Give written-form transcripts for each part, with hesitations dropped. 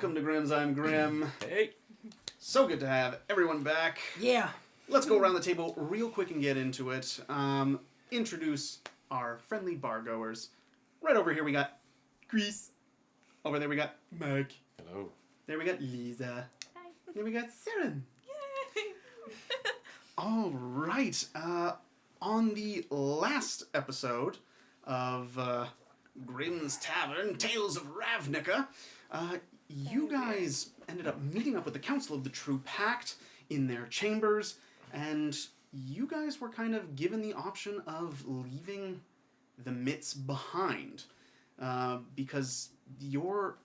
Welcome to Grimm's. I'm Grimm. Hey. So good to have everyone back. Yeah. Let's go around the table real quick and get into it. Introduce our friendly bar goers. Right over here we got Grease. Over there we got Mike. Hello. There we got Lisa. Hi. There we got Saren. Yay! All right. On the last episode of Grimm's Tavern, Tales of RAVNICA, you guys ended up meeting up with the Council of the True Pact in their chambers, and you guys were kind of given the option of leaving the mitts behind, because your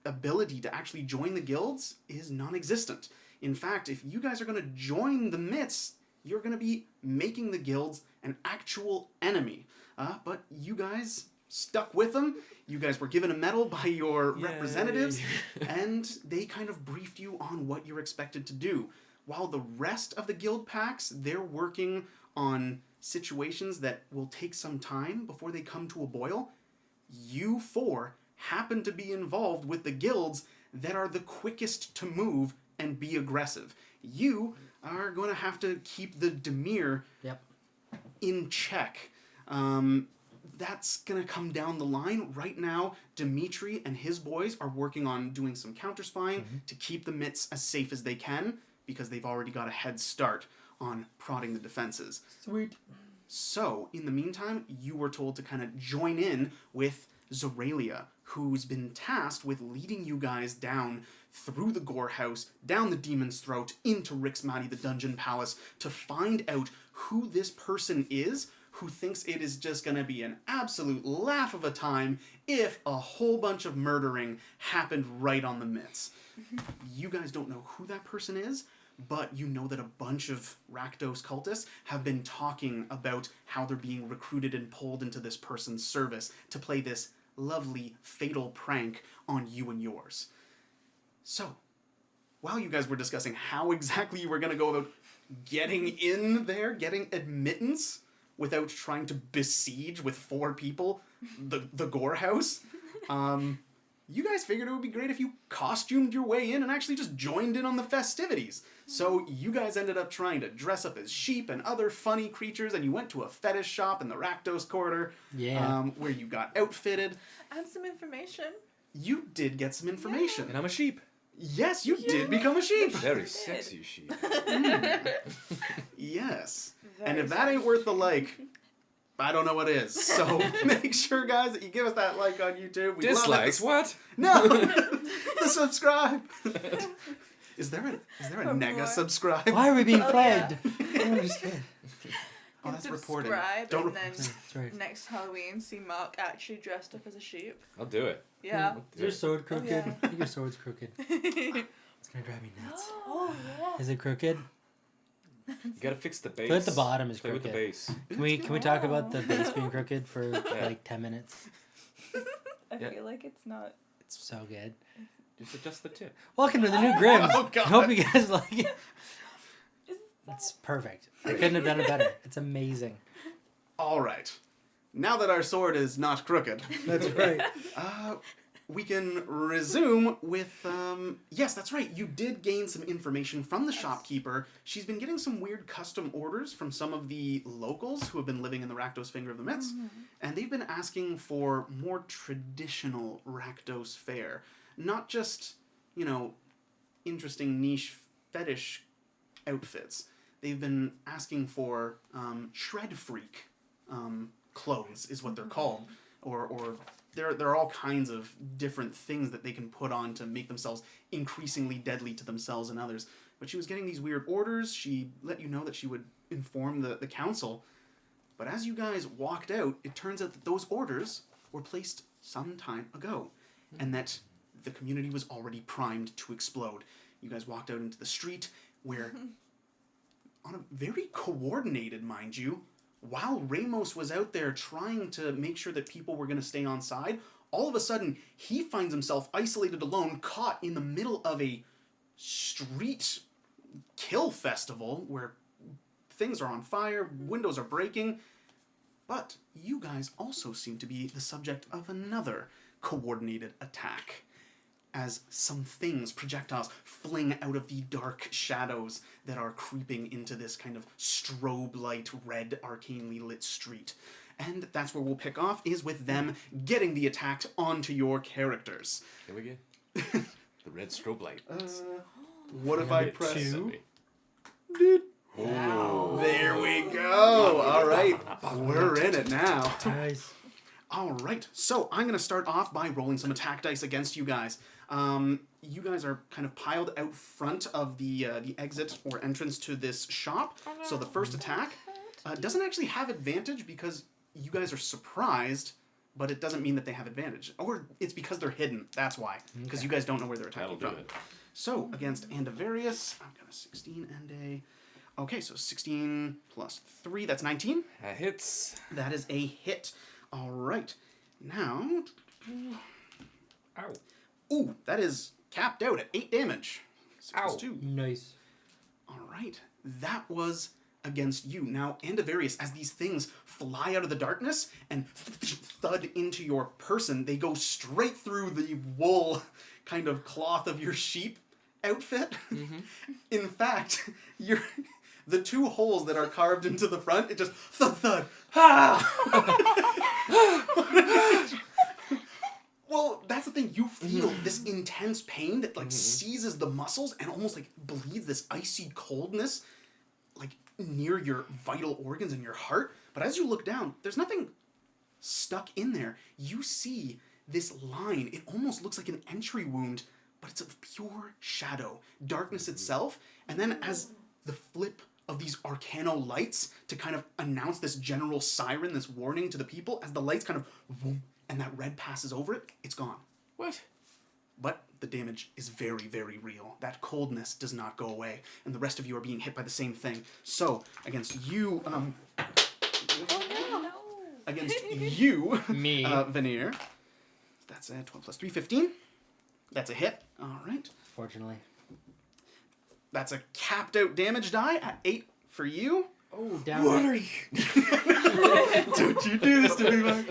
ability to actually join the guilds is non-existent. In fact, if you guys are going to join the mitts, you're going to be making the guilds an actual enemy. But you guys stuck with them. You guys were given a medal by your representatives, and they kind of briefed you on what you're expected to do. While the rest of the guild packs, they're working on situations that will take some time before they come to a boil, you four happen to be involved with the guilds that are the quickest to move and be aggressive. You are going to have to keep the demeanor in check. That's going to come down the line. Right now, Dimitri and his boys are working on doing some counter-spying to keep the mitts as safe as they can, because they've already got a head start on prodding the defenses. Sweet. So, in the meantime, you were told to kind of join in with Zoralia, who's been tasked with leading you guys down through the Gore House, down the Demon's Throat, into Rixmati, the Dungeon Palace, to find out who this person is who thinks it is just going to be an absolute laugh of a time if a whole bunch of murdering happened right on the mitts. You guys don't know who that person is, but you know that a bunch of Rakdos cultists have been talking about how they're being recruited and pulled into this person's service to play this lovely, fatal prank on you and yours. So, while you guys were discussing how exactly you were going to go about getting in there, getting admittance, without trying to besiege with 4 people the Gore House, you guys figured it would be great if you costumed your way in and actually just joined in on the festivities. So you guys ended up trying to dress up as sheep and other funny creatures, and you went to a fetish shop in the Rakdos quarter, where you got outfitted. And some information. You did get some information. And I'm a sheep. Yes, you did become a sheep. Very sexy sheep. Yes. Very And if that ain't worth the like, I don't know what is. So make sure, guys, that you give us that like on YouTube. We Dislikes? What? No! The subscribe! Is there a nega boy. subscribe? Why are we being Oh, flagged? I don't understand. Oh, that's reporting. Subscribe Don't and then That's right. next Halloween see Mark actually dressed up as a sheep. I'll do it. Yeah. Is your sword crooked? yeah. I think your sword's crooked. It's gonna drive me nuts. Oh yeah. Is it crooked? You gotta fix the base. But at the bottom is Play with the crooked. base. Can we talk about the base being crooked for like 10 minutes? I Yeah. feel like it's not. It's so good. Just adjust the tip. Welcome to the new Grimms. Oh, God. Hope you guys like it. Is that... It's perfect. I couldn't have done it better. It's amazing. All right. Now that our sword is not crooked, That's right. we can resume with, yes, that's right. You did gain some information from the shopkeeper. She's been getting some weird custom orders from some of the locals who have been living in the Rakdos Finger of the Mitts, and they've been asking for more traditional Rakdos fare. Not just, interesting niche fetish outfits. They've been asking for shred freak clothes, is what they're called, or there are all kinds of different things that they can put on to make themselves increasingly deadly to themselves and others. But she was getting these weird orders. She let you know that she would inform the council. But as you guys walked out, it turns out that those orders were placed some time ago, and that the community was already primed to explode. You guys walked out into the street where, on a very coordinated, mind you, while Ramos was out there trying to make sure that people were going to stay on side, all of a sudden, he finds himself isolated alone, caught in the middle of a street kill festival where things are on fire, windows are breaking. But you guys also seem to be the subject of another coordinated attack. as some things, projectiles, fling out of the dark shadows that are creeping into this kind of strobe light, red, arcanely lit street. And that's where we'll pick off, is with them getting the attack onto your characters. Here we go. The red strobe light. What if I Hit press... somebody. Ow. There we go. All right. We're in it now. Nice. All right. So I'm going to start off by rolling some attack dice against you guys. You guys are kind of piled out front of the exit or entrance to this shop. So the first attack doesn't actually have advantage because you guys are surprised, but it doesn't mean that they have advantage. Or it's because they're hidden. That's why. Because you guys don't know where they're attacking That'll from. do it. So against Andavarius, I've got a 16 and a... Okay, so 16 plus 3, that's 19. That hits. That is a hit. All right. Now... Ow. Ooh, that is capped out at 8 damage. 6 plus Ow. 2. Nice. All right. That was against you. Now, Andavarius, as these things fly out of the darkness and thud into your person, they go straight through the wool kind of cloth of your sheep outfit. Mm-hmm. In fact, the 2 holes that are carved into the front, it just thud thud. Well, that's the thing. You feel this intense pain that like seizes the muscles and almost like bleeds this icy coldness like near your vital organs and your heart. But as you look down, there's nothing stuck in there. You see this line. It almost looks like an entry wound, but it's of pure shadow, darkness itself. And then as the flip of these arcano lights to kind of announce this general siren, this warning to the people, as the lights kind of boom, and that red passes over it, it's gone. What? But the damage is very, very real. That coldness does not go away, and the rest of you are being hit by the same thing. So, against you, against you, Me. Veneer, that's a 12 plus 3, 15. That's a hit. All right. Fortunately. That's a capped out damage die at 8 for you. Oh, down. What are you? Don't you do this to me, Mark.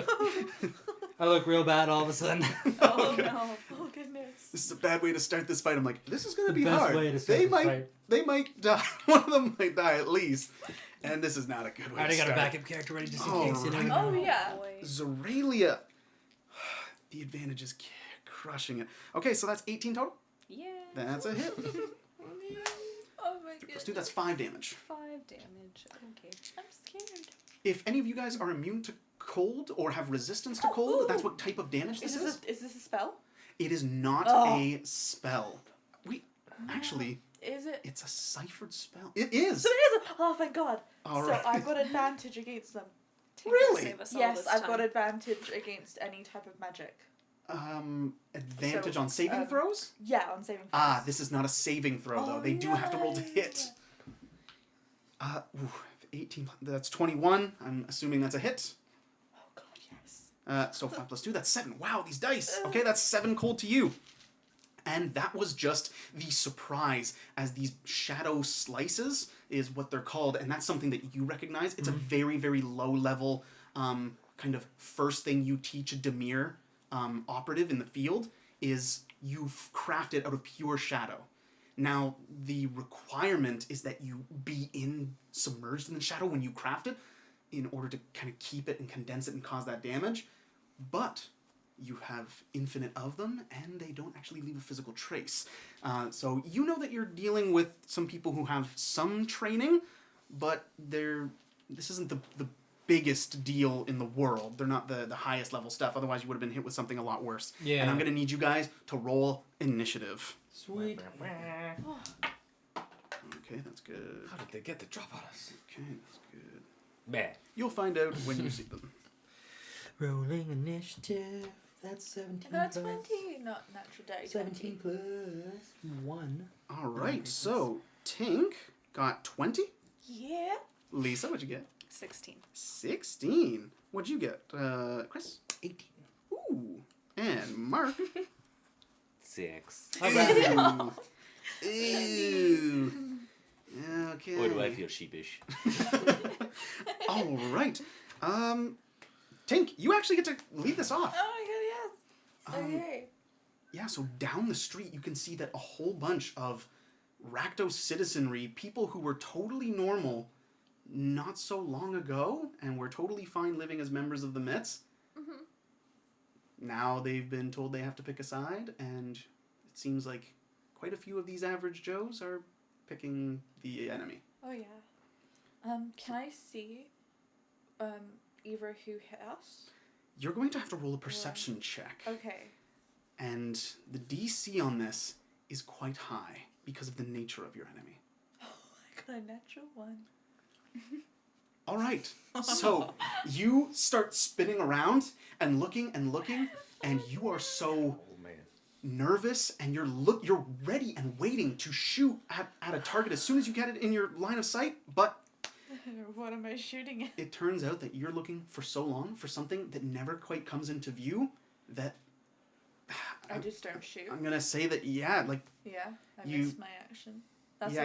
I look real bad all of a sudden. Oh no. Oh goodness. This is a bad way to start this fight. I'm like, this is going to The be best hard. way to start this fight. They might die. One of them might die at least. And this is not a good way I already to got a start. backup character ready just in All case. You right. know? Oh yeah. Zoralia. The advantage is crushing it. Okay, so that's 18 total. Yeah. That's a hit. Oh my goodness. Plus 2, that's 5 damage. 5 damage. Okay. I'm scared. If any of you guys are immune to cold or have resistance to cold, that's what type of damage this is. Is this a spell? It is not Oh. a spell. Wait, actually, Is it? it's a ciphered spell. It is. So it is. Oh thank God. All so right. I've got advantage against them. Really? Save us all Yes, this I've time. got advantage against any type of magic. Advantage So, on saving throws? Yeah, on saving throws. Ah, this is not a saving throw, though. Oh, They do have to roll to hit. 18, that's 21. I'm assuming that's a hit. Oh God, yes. So 5 plus 2, that's 7. Wow, these dice. Okay, that's 7 cold to you. And that was just the surprise, as these shadow slices is what they're called, and that's something that you recognize. It's a very, very low level kind of first thing you teach a Demir operative in the field is you craft it out of pure shadow. Now, the requirement is that you be submerged in the shadow when you craft it in order to kind of keep it and condense it and cause that damage. But you have infinite of them, and they don't actually leave a physical trace. So you know that you're dealing with some people who have some training, but this isn't the biggest deal in the world. They're not the highest level stuff. Otherwise, you would have been hit with something a lot worse. Yeah. And I'm going to need you guys to roll initiative. Sweet. Okay, that's good. How did they get the drop on us? Okay, that's good. Man. You'll find out when you see them. Rolling initiative. That's 17. That's plus- 20, not natural die. 17 plus 1. All right, so Tink got 20. Yeah. Lisa, what'd you get? 16. 16. What'd you get? Chris? 18. Ooh. And Mark? 6. Ooh. Ooh. Okay. Boy, do I feel sheepish. All right. Tink, you actually get to lead this off. Oh my God, yes. Um, Okay. Yeah, so down the street, you can see that a whole bunch of Rakdos citizenry, people who were totally normal not so long ago and were totally fine living as members of the Mets. Now they've been told they have to pick a side, and it seems like quite a few of these average Joes are picking the enemy. Oh yeah. Can I see either who hit us? You're going to have to roll a perception check. Okay. And the DC on this is quite high because of the nature of your enemy. Oh, I got a natural one. All right. So you start spinning around and looking, and you are so nervous, and you're ready and waiting to shoot at a target as soon as you get it in your line of sight, but What am I shooting at? it turns out that you're looking for so long for something that never quite comes into view that I just don't shoot. I'm gonna say that Yeah, I missed my action.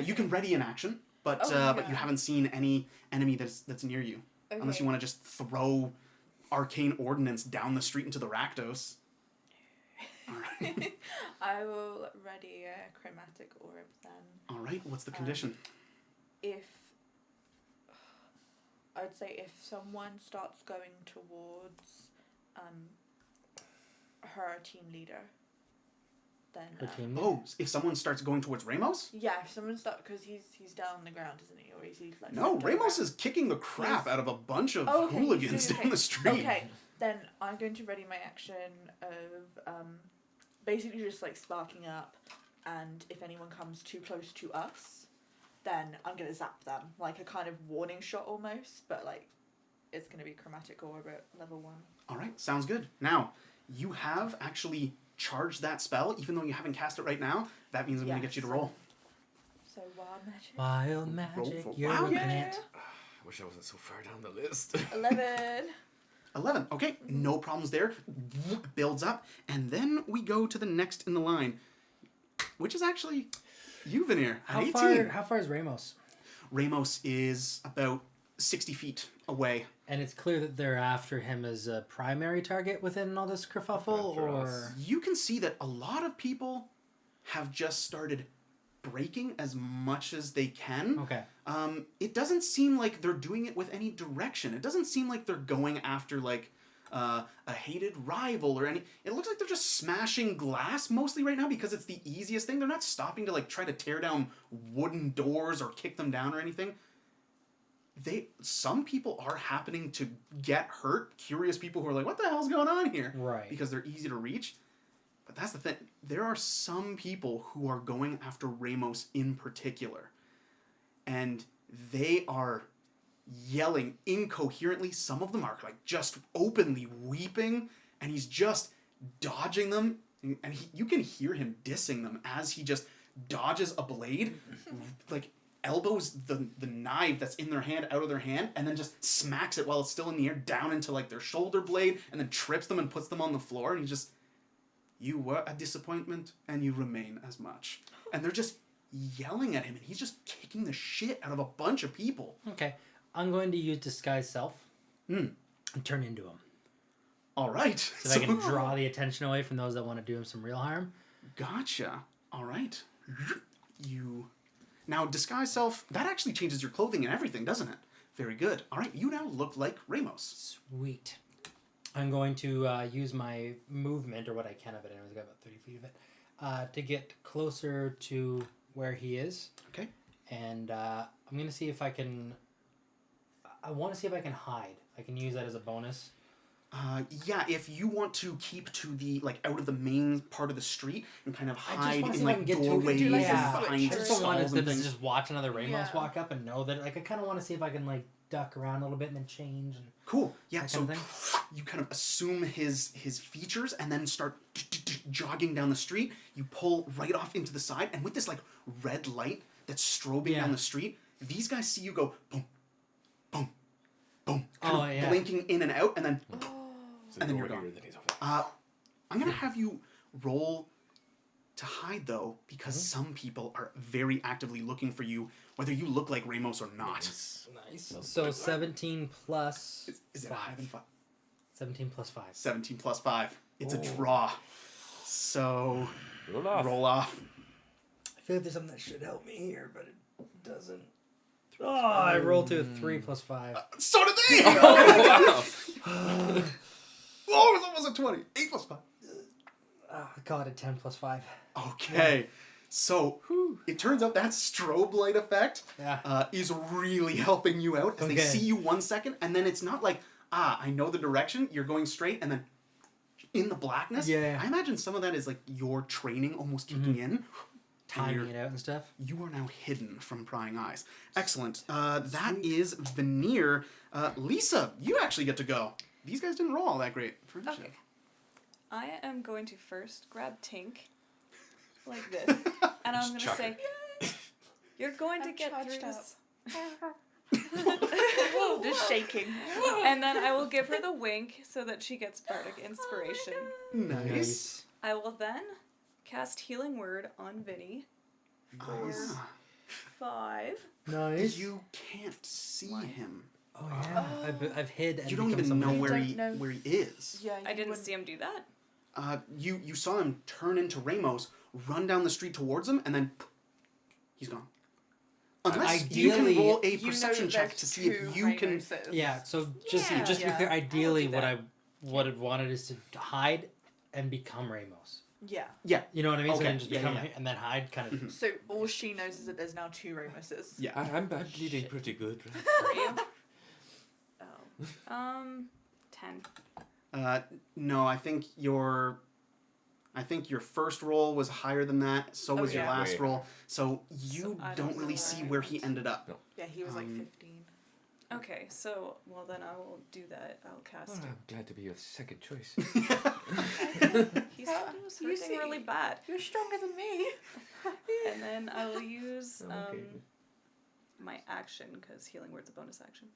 You can ready an action, but you haven't seen any enemy that's near you. Okay. Unless you want to just throw arcane ordnance down the street into the Rakdos. Alright. I will ready a chromatic orb then. Alright, what's the condition? I'd say if someone starts going towards her team leader, then Her team. Oh, if someone starts going towards Ramos? yeah, if someone starts, because he's down on the ground, isn't he, or is he like? No, flipped Ramos over? is kicking the crap out of a bunch of Oh, okay, hooligans okay. down the street. Okay, then I'm going to ready my action of basically just like sparking up, and if anyone comes too close to us, then I'm gonna zap them, like a kind of warning shot almost, but like it's gonna be chromatic orb at level 1. Alright, sounds good. Now, you have actually charged that spell, even though you haven't cast it right now. That means I'm going to get you to roll. So wild magic. Wild Roll magic. for You're wild a plant. I wish I wasn't so far down the list. 11. 11. Okay, no problems there. Builds up. And then we go to the next in the line, which is actually you, Veneer. At 18. How far is Ramos? Ramos is about 60 feet away. And it's clear that they're after him as a primary target within all this kerfuffle, After or us. You can see that a lot of people have just started breaking as much as they can. okay. It doesn't seem like they're doing it with any direction. It doesn't seem like they're going after like a hated rival or any. It looks like they're just smashing glass mostly right now because it's the easiest thing. They're not stopping to like try to tear down wooden doors or kick them down or anything. Some people are happening to get hurt. Curious people who are like, what the hell's going on here? Right. Because they're easy to reach. But that's the thing. There are some people who are going after Ramos in particular. And they are yelling incoherently. Some of them are like just openly weeping. And he's just dodging them. And you can hear him dissing them as he just dodges a blade. Like elbows the knife that's in their hand out of their hand and then just smacks it while it's still in the air down into like their shoulder blade and then trips them and puts them on the floor. And he just, you were a disappointment and you remain as much. And they're just yelling at him and he's just kicking the shit out of a bunch of people. Okay. I'm going to use disguise self and turn into him. All right. So I can draw the attention away from those that want to do him some real harm. Gotcha. All right. Now, disguise self, that actually changes your clothing and everything, doesn't it? Very good. All right, you now look like Ramos. Sweet. I'm going to use my movement, or what I can of it, anyways, I got about 30 feet of it, to get closer to where he is. Okay. And I'm going to see if I can... I want to see if I can hide. I can use that as a bonus. Yeah, if you want to keep to the, like, out of the main part of the street and kind of I just hide wanna in, see if I like, can get to- doorways do, like, a and switch behind I just don't want stalls to and things. just watch another Ramos Yeah. walk up and know that, like, I kind of want to see if I can, like, duck around a little bit and then change. And Cool. Yeah, that so kind of you kind of assume his features and then start jogging down the street. You pull right off into the side, and with this, like, red light that's strobing down the street, these guys see you go boom, boom, boom, kind of blinking in and out, and then and then you're gone. I'm going to have you roll to hide, though, because some people are very actively looking for you, whether you look like Ramos or not. nice. So 17 plus Is it 5. higher than 5? 17 plus 5. 17 plus 5. It's a draw. So Roll off. I feel like there's something that should help me here, but it doesn't. Oh, I rolled to a 3 plus 5. So did they! Oh, Oh, it was almost a 20. 8 plus 5. I call it a 10 plus 5. Okay. So, it turns out that strobe light effect is really helping you out as they see you 1 second, and then it's not like, I know the direction, you're going straight, and then in the blackness. Yeah. I imagine some of that is like your training almost kicking in. Timing it out and stuff. You are now hidden from prying eyes. Excellent. That is Veneer. Lisa, you actually get to go. These guys didn't roll all that great for initiative. Okay. I am going to first grab Tink, like this, and I'm going to chuck say, "You're going to I'm get charged through this." Just shaking. And then I will give her the wink so that she gets bardic inspiration. Nice. I will then cast Healing Word on Vinny. Ah. 5. Nice. You can't see him. Oh yeah. I've hid and You don't become even know somebody. where You he don't know. where he is. Yeah, I didn't see him do that. You saw him turn into Ramos, run down the street towards him, and then he's gone. Unless you can Ideally- roll a You know perception that check there's to see if two you can. Ramoses. Yeah. So just to be Yeah. clear, ideally do what that. I wanted is to hide and become Ramos. Yeah. Yeah. You know what I mean? So Okay. then just Yeah, become yeah. and then hide kind of. So all she knows is that there's now 2 Ramoses. Yeah. I'm bleeding pretty good. For you? Oh. 10. No, I think your first roll was higher than that. So was your yeah. last Wait. roll. So you So I don't don't really know see where where I he went. ended up. No. Yeah, he was like Um, 15. Okay, so, well then I will do that. I'll cast Well, it. I'm glad to be your second choice. He said it was You hurting see- really bad. You're stronger than me. And then I will use Okay. my action, because Healing Word's a bonus action.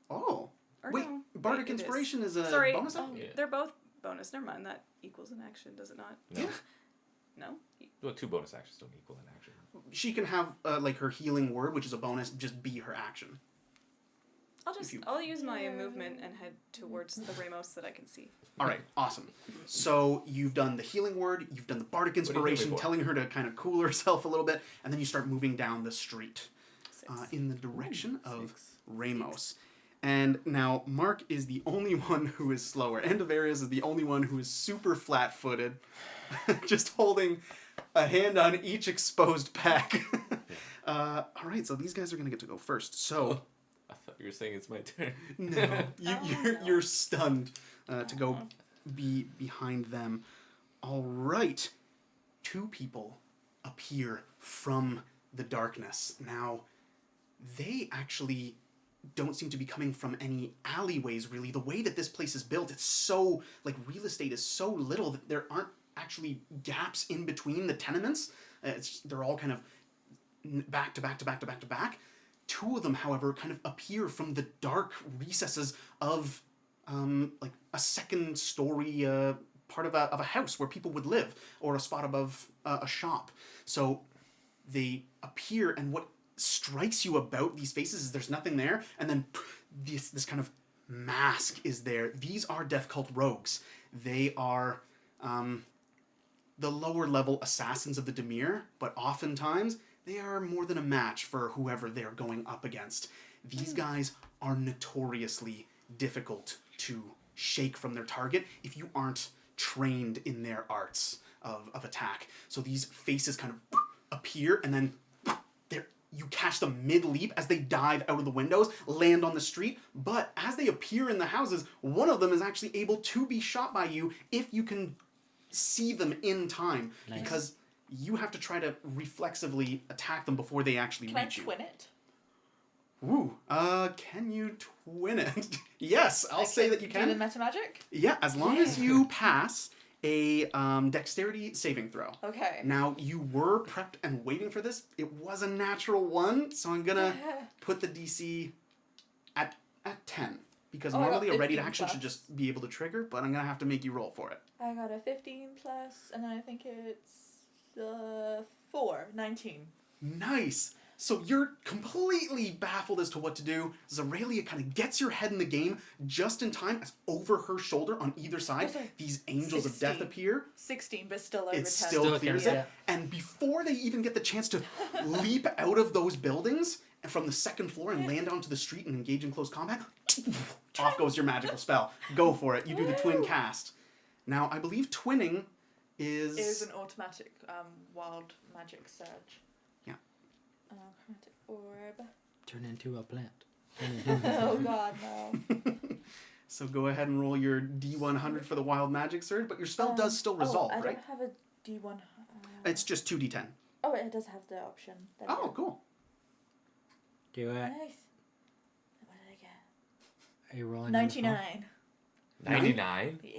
Oh. Or Wait, no, Bardic it is. Inspiration is a Sorry, bonus action? Yeah. they're both bonus. Never mind, that equals an action, does it not? No. No? Well, 2 bonus actions don't equal an action. She can have like her healing word, which is a bonus, just be her action. I'll use my movement and head towards the Ramos that I can see. All right, awesome. So you've done the healing word, you've done the bardic do you do inspiration, before? telling her to kind of cool herself a little bit, and then you start moving down the street 6. in the direction of 6. Ramos. And now Mark is the only one who is slower. End of Areas is the only one who is super flat-footed, just holding a hand on each exposed pack. All right, so these guys are going to get to go first. So... I thought you were saying it's my turn. No, no. you're stunned to go be behind them. All right, 2 people appear from the darkness. Now, they actually don't seem to be coming from any alleyways, really. The way that this place is built, it's so, like, real estate is so little that there aren't actually gaps in between the tenements. They're all kind of back to back to back to back to back. 2 of them, however, kind of appear from the dark recesses of, like, a second-story part of a house where people would live, or a spot above a shop. So they appear, and what strikes you about these faces is there's nothing there, and then this kind of mask is there. These are Death Cult rogues. They are the lower-level assassins of the Demir, but oftentimes... they are more than a match for whoever they're going up against. These guys are notoriously difficult to shake from their target if you aren't trained in their arts of attack. So these faces kind of appear, and then you catch them mid-leap as they dive out of the windows, land on the street, but as they appear in the houses, one of them is actually able to be shot by you if you can see them in time. Nice. Because... you have to try to reflexively attack them before they actually Can I reach you. twin it? Ooh, can you twin it? Yes, I'll say that you Do the can. meta magic? Yeah, as long as you pass a dexterity saving throw. Okay. Now, you were prepped and waiting for this. It was a natural 1, so I'm gonna put the DC at 10. Because Oh, I got normally a ready 15 action plus. should just be able to trigger, but I'm gonna have to make you roll for it. I got a 15 plus, and then I think it's 4. 19. Nice. So you're completely baffled as to what to do. Zoralia kind of gets your head in the game just in time as over her shoulder on either side, Also, these angels of death 16. appear. 16, but still over It 10. still clears counts, it. And before they even get the chance to leap out of those buildings and from the second floor and land onto the street and engage in close combat, off goes your magical spell. Go for it. You do the twin cast. Now, I believe twinning is... It is an automatic wild magic surge. Yeah. Chromatic orb. Turn into a plant. Oh god, no. So go ahead and roll your D100 for the wild magic surge, but your spell does still resolve, I right? don't have a D1. It's just 2d10. Oh, it does have the option. There we Oh, go. cool. Do it. Nice. What did I get? Are you rolling? 99. 99? Yeah.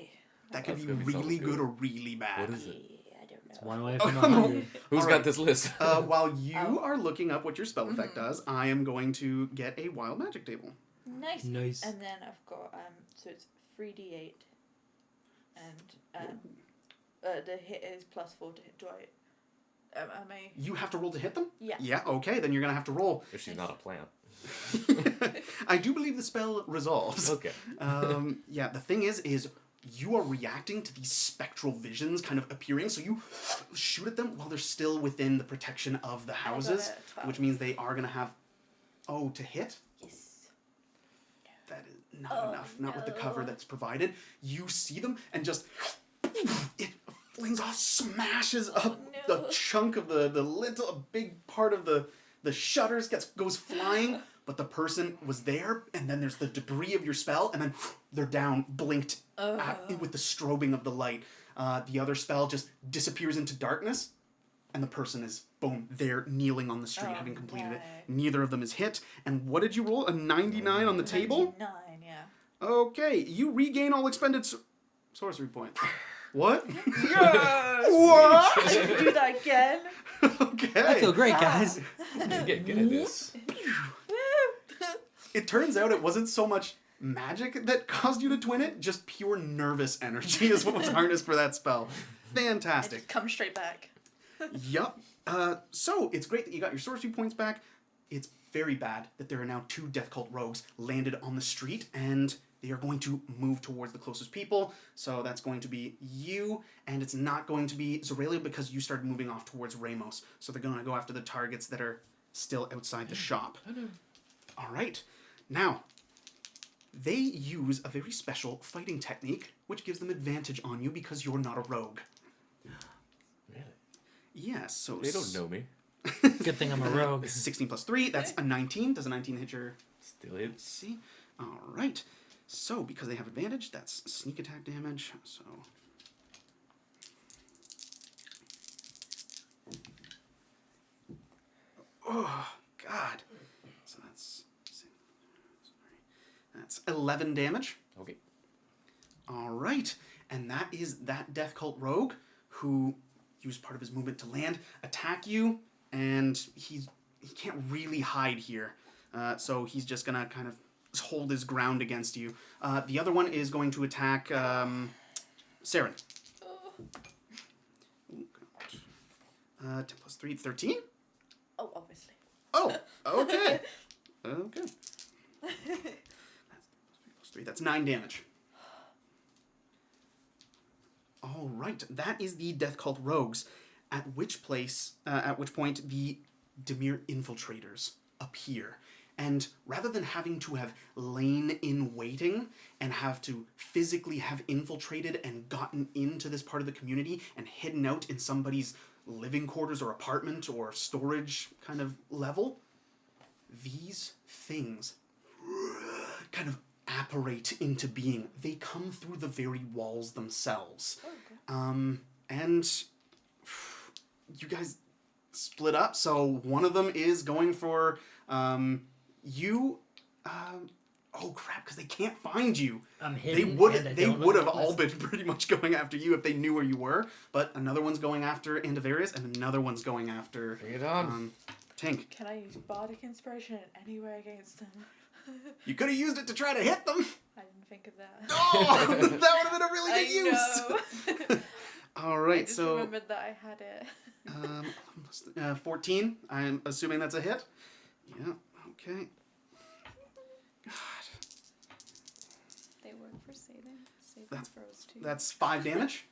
That could That's be gonna be something really good good. or really bad. What is it? Yeah, I don't know. It's one away Oh, from no. 100. Who's All got right. this list? While you Oh. are looking up what your spell effect does, I am going to get a wild magic table. Nice. Nice. And then I've got so it's 3d8, and the hit is +4 to hit. Do I? Am I? You have to roll to hit them? Yeah. Yeah, okay, then you're going to have to roll. If she's not a plant. I do believe the spell resolves. Okay. Yeah, the thing is you are reacting to these spectral visions kind of appearing, so you shoot at them while they're still within the protection of the houses, it, 12. which means they are going to have... Oh, to hit? Yes. That is not enough. Not with the cover no. that's provided. You see them and just... It flings off, smashes up no. the chunk of the little... A big part of the shutters goes flying, but the person was there, and then there's the debris of your spell, and then they're down, blinked with the strobing of the light. The other spell just disappears into darkness, and the person is, boom, there kneeling on the street having completed it. Neither of them is hit. And what did you roll? A 99 on the table? 99, yeah. Okay, you regain all expended sorcery points. What? Yes! What? I can do that again. Okay. I feel great, guys. Get at this. It turns out it wasn't so much magic that caused you to twin it, just pure nervous energy is what was harnessed for that spell. I Fantastic. just come straight back. Yup. So, it's great that you got your sorcery points back. It's very bad that there are now 2 Death Cult rogues landed on the street, and they are going to move towards the closest people. So that's going to be you, and it's not going to be Zoralia because you started moving off towards Ramos. So they're going to go after the targets that are still outside the shop. All right. Now, they use a very special fighting technique, which gives them advantage on you because you're not a rogue. Really? Yes, so... They don't know me. Good thing I'm a rogue. 16 plus 3, that's a 19. Does a 19 hit your... Still Let's hits. see. All right. So, because they have advantage, that's sneak attack damage. So... Oh, God. So that's 11 damage. Okay. All right. And that is that Death Cult rogue who used part of his movement to land, attack you, and he can't really hide here. So he's just going to kind of hold his ground against you. The other one is going to attack Saren. 10 plus 3, 13? Oh, obviously. Oh, okay. Okay. That's 3, that's 9 damage. All right, that is the Death Cult rogues. At which point the Demir infiltrators appear. And rather than having to have lain in waiting and have to physically have infiltrated and gotten into this part of the community and hidden out in somebody's living quarters or apartment or storage kind of level, these things kind of apparate into being. They come through the very walls themselves. Okay. And you guys split up, so one of them is going for you. Oh crap! Because they can't find you. I'm They hidden. would and I they don't would look have all reckless. been pretty much going after you if they knew where you were. But another one's going after Andavarius, and another one's going after Bring it on. Tink. Can I use bardic inspiration in any way against them? You could have used it to try to hit them. I didn't think of that. Oh, that would have been a really good use. I know. All I right, just so remembered that I had it. 14. I'm assuming that's a hit. Yeah. Okay. God, They work for saving That's- throws too. that's 5 damage.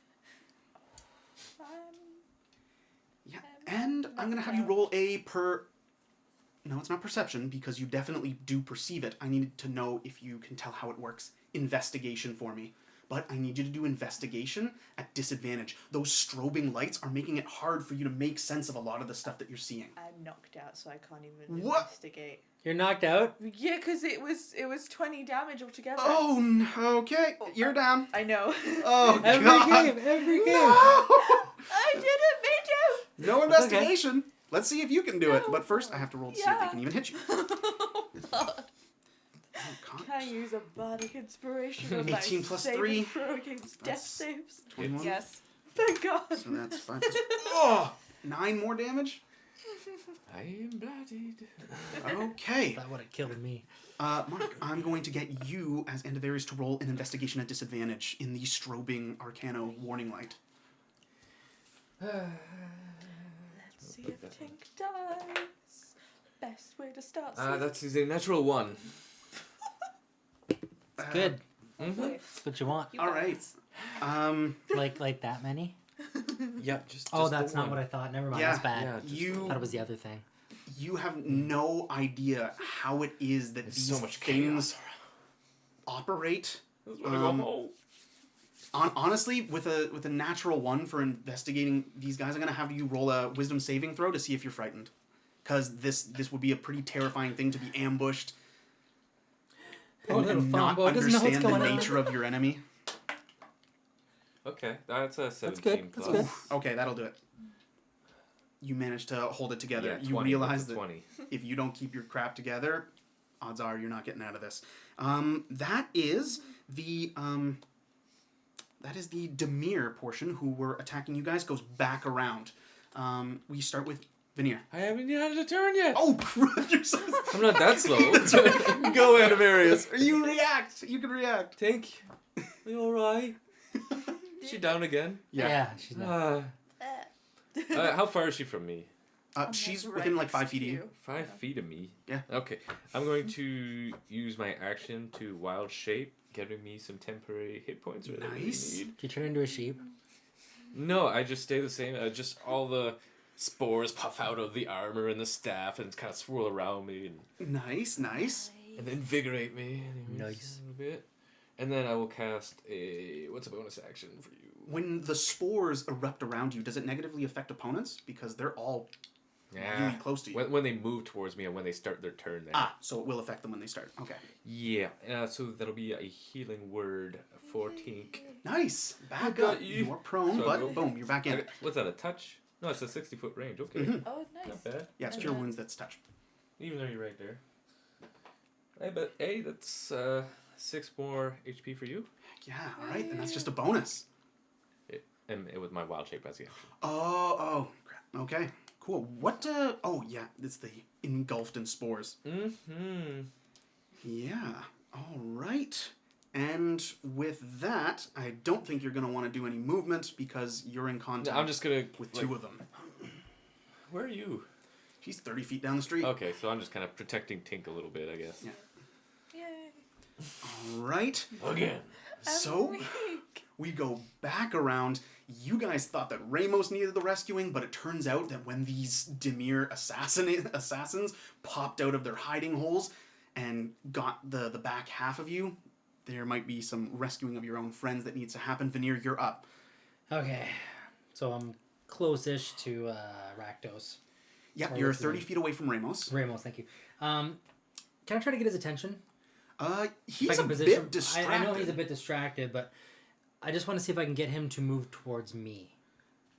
Yeah, and I'm gonna have you roll No, it's not perception because you definitely do perceive it. I need to know if you can tell how it works. Investigation for me. But I need you to do investigation at disadvantage. Those strobing lights are making it hard for you to make sense of a lot of the stuff that you're seeing. I'm knocked out, so I can't even What? investigate. You're knocked out? Yeah, because it was 20 damage altogether. Oh, okay. You're down. I know. Oh, Every God. game, every game. No! I did it, me too. No investigation. Let's see if you can do it. No. But first, I have to roll to see if they Yeah. can even hit you. Oh, Can I use a bardic inspiration on 18 my plus saving 3. throw against death That's- saves? 21. Yes. Thank God. So that's 5. Oh, 9 more damage. I am bloodied. Okay. That would have killed me. Mark, I'm going to get you as Endivarius to roll an investigation at disadvantage in the strobing Arcano warning light. Let's see if Tink dies. Best way to start. That's a natural 1. Good. Mm-hmm. That's what you want. All right. Like that many? Yeah, just. Oh, that's not what I thought. Never mind. Yeah. That's bad. Yeah, You I thought it was the other thing. you have no idea how it is that There's these so much things chaos. operate. I just want to go home. Honestly, with a natural 1 for investigating these guys, I'm gonna have you roll a wisdom saving throw to see if you're frightened, because this would be a pretty terrifying thing to be ambushed Poor little and farm not boy doesn't know what's understand the going on. nature of your enemy. Okay, that's a 17 good, that's plus. good. Okay, that'll do it. You managed to hold it together. Yeah, You 20, realize that's a that 20. if you don't keep your crap together, odds are you're not getting out of this. That is the Demir portion who were attacking you guys goes back around. We start with Veneer. I haven't had a turn yet. Oh, you're so I'm not that slow. Go, Anavarius. You react. You can react. Tink, are you alright? She down again? Yeah, she's not. How far is she from me? She's right within like next 5 feet to of you. you. 5 feet of me? Yeah. Okay. I'm going to use my action to wild shape, giving me some temporary hit points. Or whatever Nice. you need. Did you turn into a sheep? No, I just stay the same. Just all the spores puff out of the armor and the staff and kind of swirl around me Nice, nice. and invigorate me. Nice. A little bit. And then I will cast a... What's a bonus action for you? When the spores erupt around you, does it negatively affect opponents? Because they're all really close to you. When they move towards me and when they start their turn then. So it will affect them when they start. Okay. Yeah, so that'll be a healing word for Tink. Nice. Back got up. you. You are prone, So but go- boom, you're back in. Okay, what's that, a touch? No, it's a 60-foot range. Okay. Mhm. Oh, nice. Not bad. Yeah, it's And cure then- wounds that's touch. Even though you're right there. Hey, but hey, that's 6 more HP for you. Yeah, all right. Then that's just a bonus. And with my wild shape as the action. Oh, crap. Okay, cool. What, oh, yeah, it's the engulfed in spores. Mm-hmm. Yeah, all right. And with that, I don't think you're going to want to do any movement because you're in contact I'm just gonna... with like, 2 of them. Where are you? She's 30 feet down the street. Okay, so I'm just kind of protecting Tink a little bit, I guess. Yeah. Yay. All right. Again. So weak. we go back around. You guys thought that Ramos needed the rescuing, but it turns out that when these Demir assassins popped out of their hiding holes and got the back half of you, there might be some rescuing of your own friends that needs to happen. Veneer, you're up. Okay. So I'm close-ish to Rakdos. Yeah, Or you're what's his 30 name? feet away from Ramos. Ramos, thank you. Can I try to get his attention? He's If I a can position- bit distracted. I know he's a bit distracted, but I just want to see if I can get him to move towards me.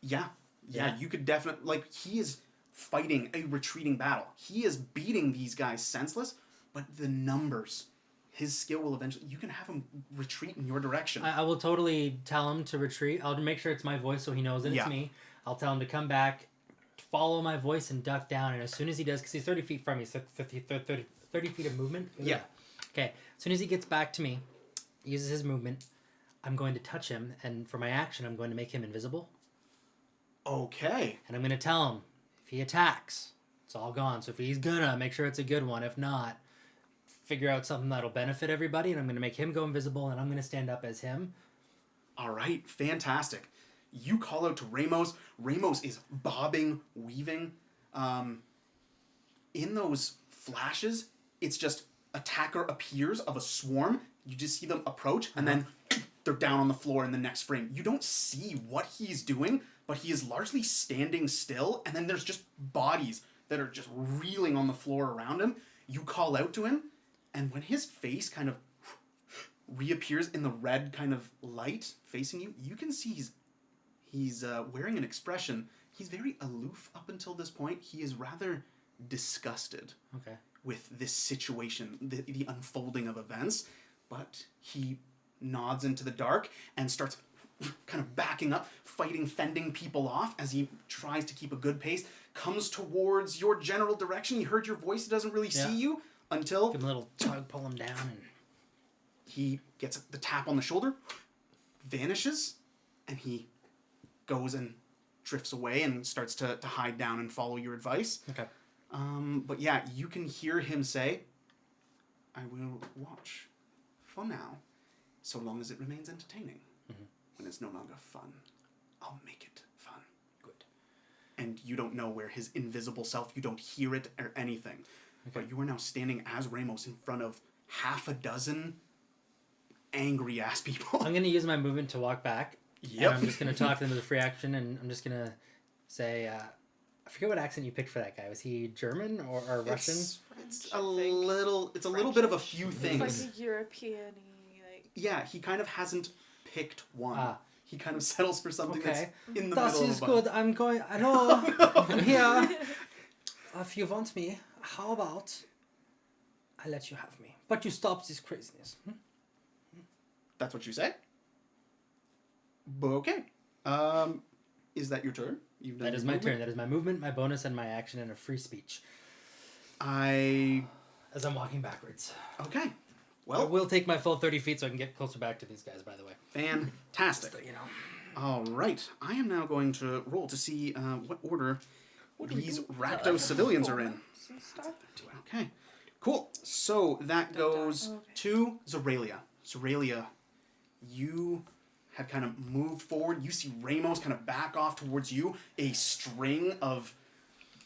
Yeah, Yeah. you could definitely... Like, he is fighting a retreating battle. He is beating these guys senseless, but the numbers... His skill will eventually... You can have him retreat in your direction. I will totally tell him to retreat. I'll make sure it's my voice so he knows that Yeah. it's me. I'll tell him to come back, follow my voice, and duck down. And as soon as he does, because he's 30 feet from me, so 30 feet of movement. Yeah. Okay. As soon as he gets back to me, uses his movement, I'm going to touch him, and for my action, I'm going to make him invisible. Okay. And I'm going to tell him, if he attacks, it's all gone. So if he's gonna, make sure it's a good one. If not, figure out something that'll benefit everybody, and I'm going to make him go invisible, and I'm going to stand up as him. All right, fantastic. You call out to Ramos. Ramos is bobbing, weaving. In those flashes, it's just attacker appears of a swarm. You just see them approach, and then they're down on the floor in the next frame. You don't see what he's doing, but he is largely standing still, and then there's just bodies that are just reeling on the floor around him. You call out to him, and when his face kind of reappears in the red kind of light facing you, you can see he's wearing an expression. He's very aloof up until this point. He is rather disgusted with this situation, the unfolding of events, but he nods into the dark and starts kind of backing up, fighting, fending people off as he tries to keep a good pace, comes towards your general direction. He heard your voice. He doesn't really see you until... Give him a little tug, pull him down, and... He gets the tap on the shoulder, vanishes, and he goes and drifts away and starts to hide down and follow your advice. Okay. But yeah, you can hear him say, I will watch for now, so long as it remains entertaining. Mm-hmm. When it's no longer fun, I'll make it fun. Good. And you don't know where his invisible self, you don't hear it or anything. Okay. But you are now standing as Ramos in front of half a dozen angry ass people. I'm going to use my movement to walk back. Yep. And I'm just going to talk to them with a free action, and I'm just going to say, I forget what accent you picked for that guy. Was he German or Russian? It's a little bit of a few things. It's like a European-y, like... Yeah, he kind of hasn't picked one. He kind of settles for something that's in the Das middle is of a bunch. good. I'm going... Hello. I'm here. If you want me, how about I let you have me? But you stop this craziness. That's what you say? Okay. Is that your turn? That is my turn. That is my movement, my bonus, and my action, and a free speech. As I'm walking backwards. Okay. Well, I will take my full 30 feet so I can get closer back to these guys, by the way. Fantastic. So, you know. All right. I am now going to roll to see what order these Rakdos civilians are in. Okay. Cool. So that goes to Zoralia. Zoralia, you had kind of moved forward. You see Ramos kind of back off towards you. A string of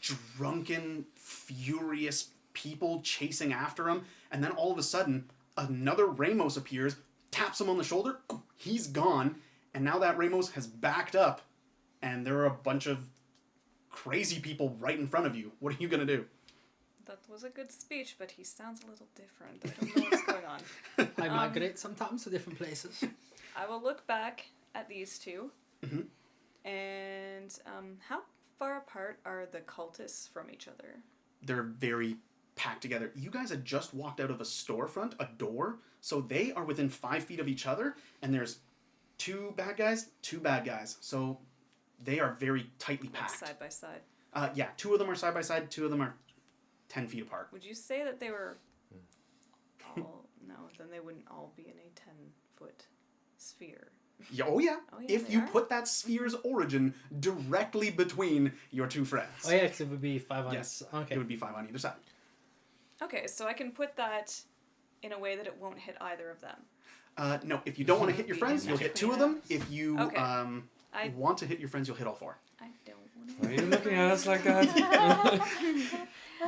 drunken, furious people chasing after him. And then all of a sudden, another Ramos appears, taps him on the shoulder. He's gone. And now that Ramos has backed up, and there are a bunch of crazy people right in front of you. What are you going to do? That was a good speech, but he sounds a little different. I don't know what's going on. I migrate sometimes to different places. I will look back at these two. Mm-hmm. And how far apart are the cultists from each other? They're very packed together. You guys had just walked out of a storefront, a door, so they are within 5 feet of each other, and there's two bad guys. So they are very tightly packed. Side by side. Yeah, two of them are side by side, two of them are 10 feet apart. Would you say that they were all... No, then they wouldn't all be in a 10-foot sphere. Yeah, oh yeah. If you put that sphere's origin directly between your two friends. Oh yeah, because it would be 5 on... Yes, okay. It would be 5 on either side. Okay, so I can put that in a way that it won't hit either of them. No, if you don't want to hit your friends, you'll hit 2 of them. If you want to hit your friends, you'll hit all 4. I don't want to. Why are you looking at us like that?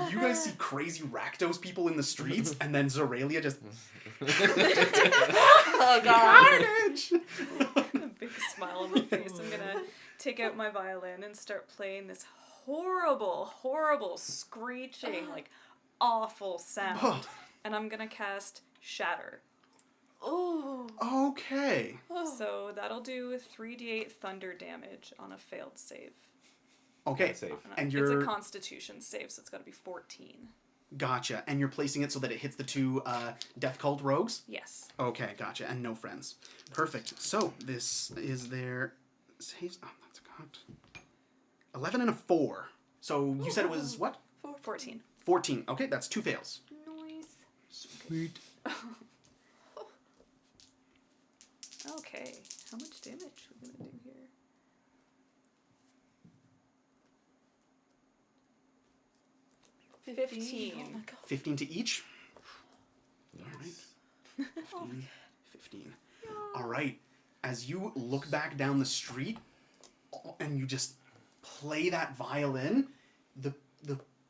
You guys see crazy Rakdos people in the streets, and then Zoralia just... Oh, God. Carnage! A big smile on my face. I'm going to take out my violin and start playing this horrible, horrible, screeching, like, awful sound. And I'm going to cast Shatter. Oh. Okay. So that'll do 3d8 thunder damage on a failed save. Okay. And it's a Constitution save, so it's got to be 14. Gotcha. And you're placing it so that it hits the 2 Death Cult rogues? Yes. Okay, gotcha. And no friends. Perfect. So this is their saves. Oh, that's a cut. 11 and a 4. So you said it was what? 14. 14. Okay, that's 2 fails. Nice. Sweet. Okay. Okay. How much damage are we gonna do here? 15. Oh my god. 15 to each. Nice. All right. 15. 15. All right. As you look back down the street and you just play that violin, the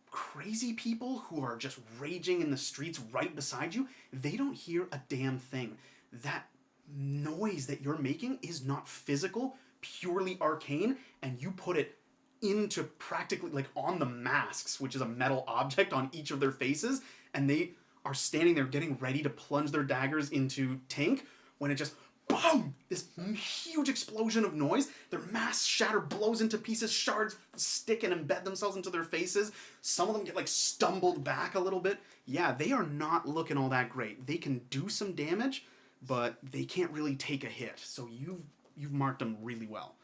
crazy people who are just raging in the streets right beside you, they don't hear a damn thing. That noise that you're making is not physical, purely arcane, and you put it into practically like on the masks, which is a metal object on each of their faces, and they are standing there getting ready to plunge their daggers into Tink when it just boom! This huge explosion of noise. Their mask shatter, blows into pieces, shards stick and embed themselves into their faces. Some of them get like stumbled back a little bit. Yeah, they are not looking all that great. They can do some damage, but they can't really take a hit. So you've marked them really well.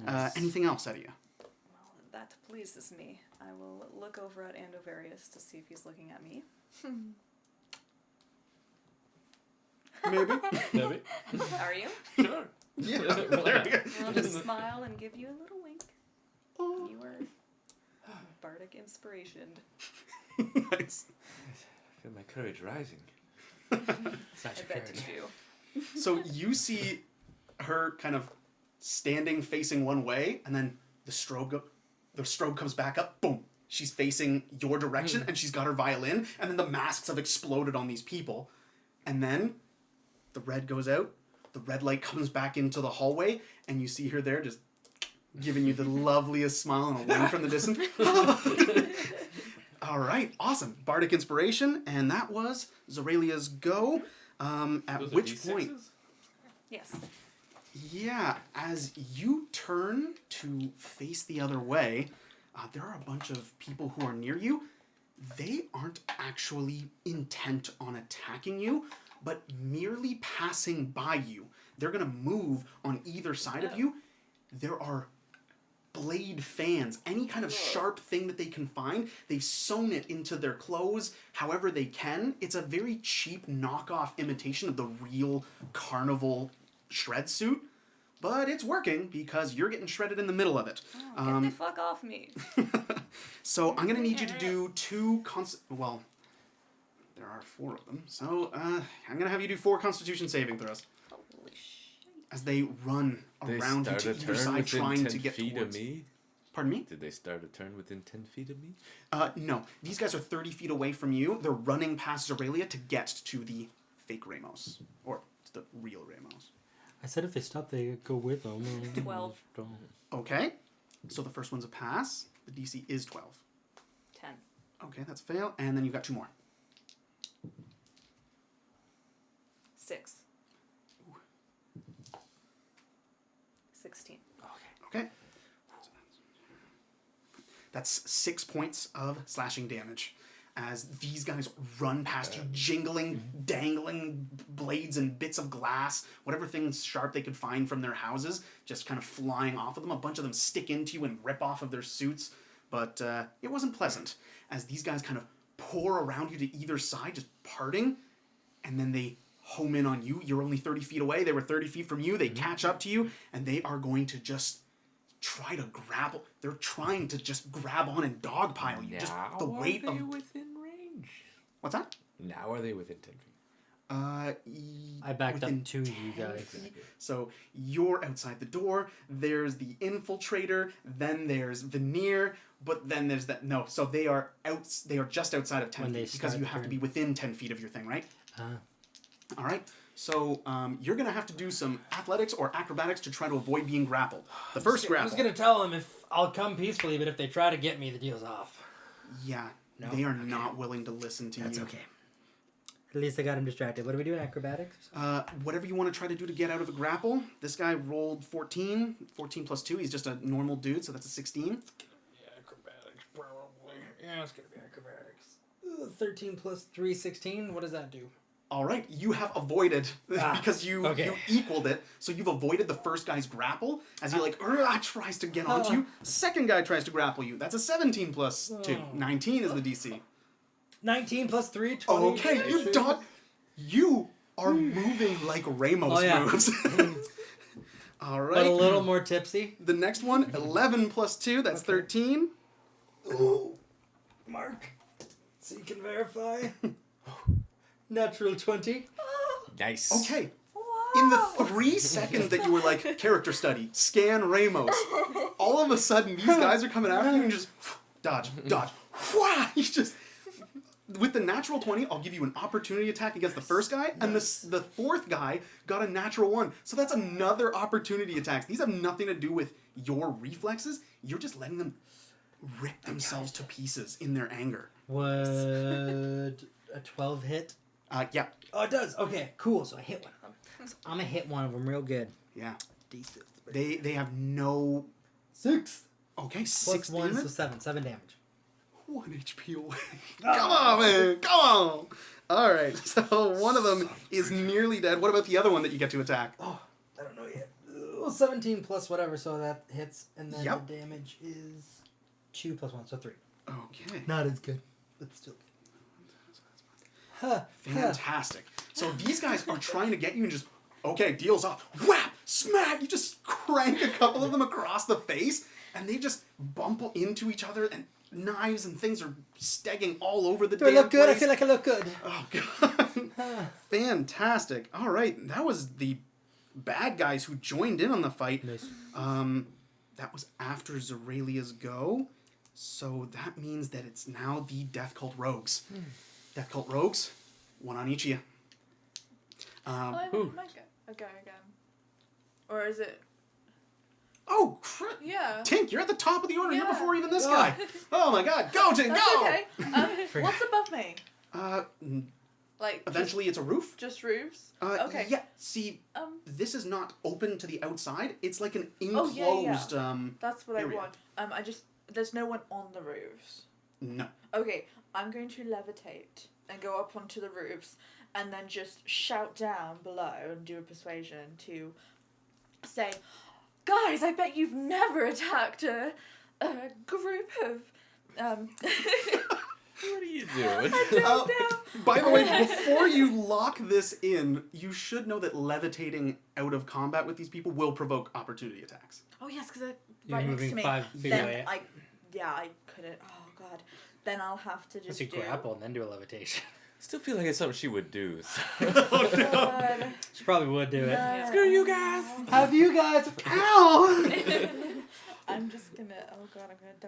Nice. Anything else out of you? Well, that pleases me. I will look over at Andovarius to see if he's looking at me. Maybe. Maybe. Are you? Sure. Yeah. There we go. I'll just smile and give you a little wink. You are bardic inspiration. Nice. I feel my courage rising. It's not I your bet courage. you do. So you see her kind of standing facing one way, and then the strobe comes back up. Boom! She's facing your direction, and she's got her violin, and then the masks have exploded on these people, and then the red goes out. The red light comes back into the hallway, and you see her there just giving you the loveliest smile and a wave from the distance. All right, awesome. Bardic Inspiration, and that was Zorelia's go. At Those are which D6s? point, Yes. yeah, as you turn to face the other way, there are a bunch of people who are near you. They aren't actually intent on attacking you, but merely passing by you. They're going to move on either side of you. There are blade fans, any kind of sharp thing that they can find. They've sewn it into their clothes however they can. It's a very cheap knockoff imitation of the real carnival shred suit, but it's working because you're getting shredded in the middle of it. Get the fuck off me. So I'm going to need you to do two well, there are 4 of them. So I'm going to have you do 4 Constitution saving throws Holy shit. as they run They around you start to a either turn side within trying 10 to get feet towards. of me? Pardon me? Did they start a turn within 10 feet of me? No. These guys are 30 feet away from you. They're running past Zorelia to get to the fake Ramos. Or the real Ramos. I said if they stop, they go with them. 12. Okay. So the first one's a pass. The DC is 12. 10. Okay, that's a fail. And then you've got 2 more. 6. 16. Okay. That's 6 points of slashing damage as these guys run past you, jingling, dangling blades and bits of glass, whatever things sharp they could find from their houses, just kind of flying off of them. A bunch of them stick into you and rip off of their suits, but it wasn't pleasant as these guys kind of pour around you to either side, just parting, and then they home in on you. You're only 30 feet away. They were 30 feet from you. They catch up to you, and they are going to just try to grapple. They're trying to just grab on and dogpile you. Just the weight are they of... within range? What's that? Now are they within 10 feet? I backed within up to you 10 guys. feet. So you're outside the door. There's the infiltrator. Then there's veneer. But then there's that. No. So they are out. They are just outside of 10 When they feet because start you have to turn. be within 10 feet of your thing, right? Uh, All right. So you're gonna have to do some athletics or acrobatics to try to avoid being grappled. The first I grapple. was gonna tell them if I'll come peacefully, but if they try to get me, the deal's off. Yeah. No? They are not willing to listen to That's you. okay. At least I got him distracted. What do we do in acrobatics? Whatever you want to try to do to get out of a grapple. This guy rolled 14. 14 plus 2. He's just a normal dude, so that's a 16. Yeah, acrobatics, probably. Yeah, it's gonna be acrobatics. 13 plus 3, 16. What does that do? All right, you have avoided because you equaled it. So you've avoided the first guy's grapple as he tries to get onto you. Second guy tries to grapple you. That's a 17 plus 2. 19 is the DC. 19 plus 3, 20. Okay, you are moving like Ramos moves. All right. But a little more tipsy. The next one, 11 plus 2, that's 13. Oh, Mark. So you can verify. Natural 20. Nice. Okay. Wow. In the 3 seconds that you were like, character study, scan Ramos, all of a sudden these guys are coming after you and just dodge. Wow! You just... With the natural 20, I'll give you an opportunity attack against the first guy, and the fourth guy got a natural 1. So that's another opportunity attack. These have nothing to do with your reflexes. You're just letting them rip themselves to pieces in their anger. Would a 12 hit? Yeah. Oh, it does. Okay, cool. So I hit one of them. So I'm gonna hit one of them real good. Yeah. D6. They have no... 6. Okay, Plus 6 1, damage. so 7. 7 damage. 1 HP away. Come on, man. Come on. All right. So one of them is nearly dead. What about the other one that you get to attack? Oh, I don't know yet. 17 plus whatever, so that hits. And then Yep. the damage is 2 plus 1, so 3. Okay. Not as good, but still good. Huh. Fantastic. So these guys are trying to get you and just, okay, deal's up. Whap! Smack! You just crank a couple of them across the face, and they just bump into each other, and knives and things are stegging all over the Do I damn look good? I place. feel like I look good. Oh, God. Fantastic. All right. That was the bad guys who joined in on the fight. Nice. That was after Zeralia's go. So that means that it's now the Death Cult Rogues. Death Cult Rogues, 1 on each of you. I might go again. Or is it... Oh, crap. Yeah. Tink, you're at the top of the order. You're Yeah. before even this guy. Oh, my God. Go, Tink, That's go! okay. What's above me? Like, Eventually it's a roof. just roofs? Okay. Yeah, see, Um, this is not open to the outside. It's like an Oh, enclosed, yeah. That's what area. I want. There's no one on the roofs. No. Okay, I'm going to levitate and go up onto the roofs and then just shout down below and do a persuasion to say, guys, I bet you've never attacked a group of, What are you doing? I don't know. By the way, before you lock this in, you should know that levitating out of combat with these people will provoke opportunity attacks. Oh, yes, because they're You're right next moving to me. 5 feet Then away. I couldn't. Oh, God. Then I'll have to just Unless you do... grapple and then do a levitation. Still feel like it's something she would do. So. Oh, no. God. She probably would do it. No. Screw you guys. Have you guys? Ow! I'm just gonna... Oh, God, I'm gonna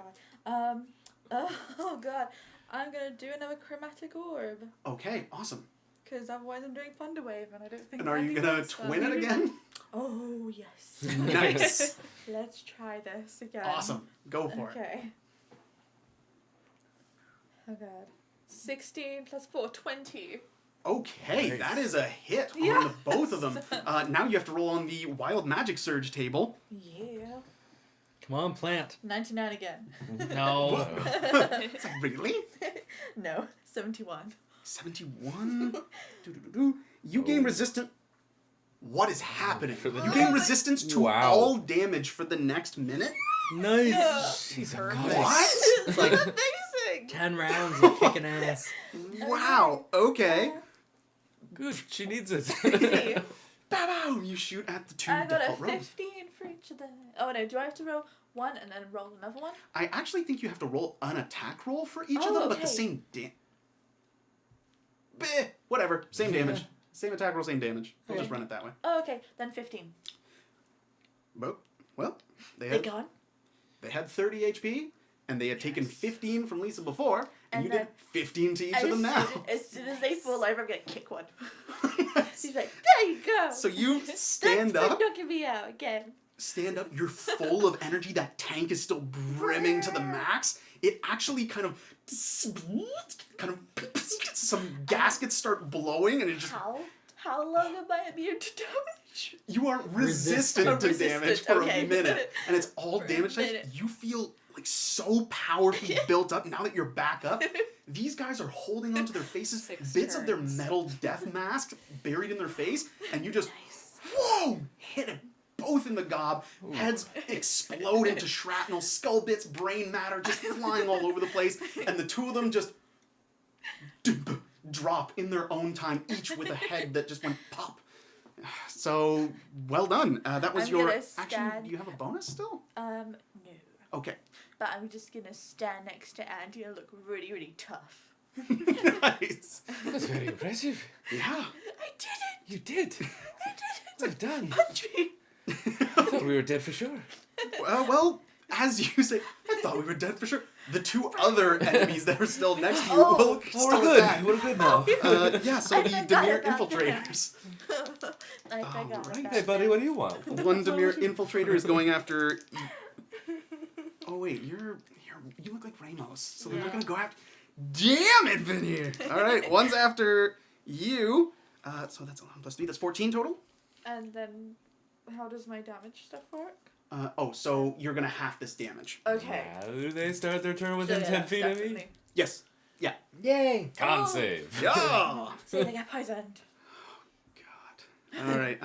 die. Oh, God. I'm gonna do another chromatic orb. Okay, awesome. Because otherwise I'm doing Thunderwave and I don't think And are you landing gonna works for twin me. it again? Oh, yes. Nice. Let's try this again. Awesome. Go for it. Okay. Oh, God. 16 plus 4, 20. Okay, Nice. that is a hit on Yeah. the both of them. Now you have to roll on the Wild Magic Surge table. Yeah. Come on, plant. 99 again. No. It's like, really? No, 71. 71. Doo-doo-doo-doo. You gain resistance. What is happening? For the- You gain resistance to Wow. all damage for the next minute? Nice. She's a Perfect. goddess. What? It's like Amazing! 10 rounds of kicking ass. Wow. Okay. Good. She needs it. See, Bow bow. You shoot at the two I got a difficult rogues. 15 for each of them. Oh no, do I have to roll one and then roll another one? I actually think you have to roll an attack roll for each of Oh, them, but the okay. same whatever. Same damage. Same attack roll, same damage. We'll just Okay. run it that way. Oh, okay, then 15. Well, they They had gone? they had 30 HP, and they had taken 15 from Lisa before, and And you then- did 15 to each And of them now. as soon as they fall over, I'm gonna kick one. She's like, there you go! So you stand That's up. for knocking me out again. Stand up, you're full of energy, that tank is still brimming to the max. It actually kind of some gaskets start blowing and it just How long am I immune to damage? you are resistant Oh, to resistant, damage for okay. a minute. And it's all For a damage types. minute. You feel like so powerfully built up now that you're back up. These guys are holding onto their faces, 6 bits of their turns. metal death mask buried in their face, and you just whoa, hit it both in the gob. Heads explode into shrapnel, skull bits, brain matter just flying all over the place, and the two of them just drop in their own time, each with a head that just went pop. So, well done. That was I'm your gonna action. scan- Do you have a bonus still? No. Okay. But I'm just gonna stand next to Andy and look really, really tough. Nice. That's very impressive. Yeah. I did it! You did. I did Well done. it! Punch me! I thought we were dead for sure. Well, as you say, I thought we were dead for sure. The two other enemies that are still next to you Oh. will still attack. We're good now. Yeah, so I the forgot Demir about infiltrators. I forgot Alright. about Hey, buddy, what do you want? One Demir infiltrator is going after. Oh wait, you look like Ramos, so they're not Yeah. gonna go after. Damn it, Veneer! All right, one's after you. So that's 11 plus 3. That's 14 total. And then, how does my damage stuff work? So you're gonna half this damage. Okay. How do they start their turn So within yeah, 10 feet of me? definitely. Yes. Yay! Con Oh. save. Yeah. So they get poisoned. God. All right.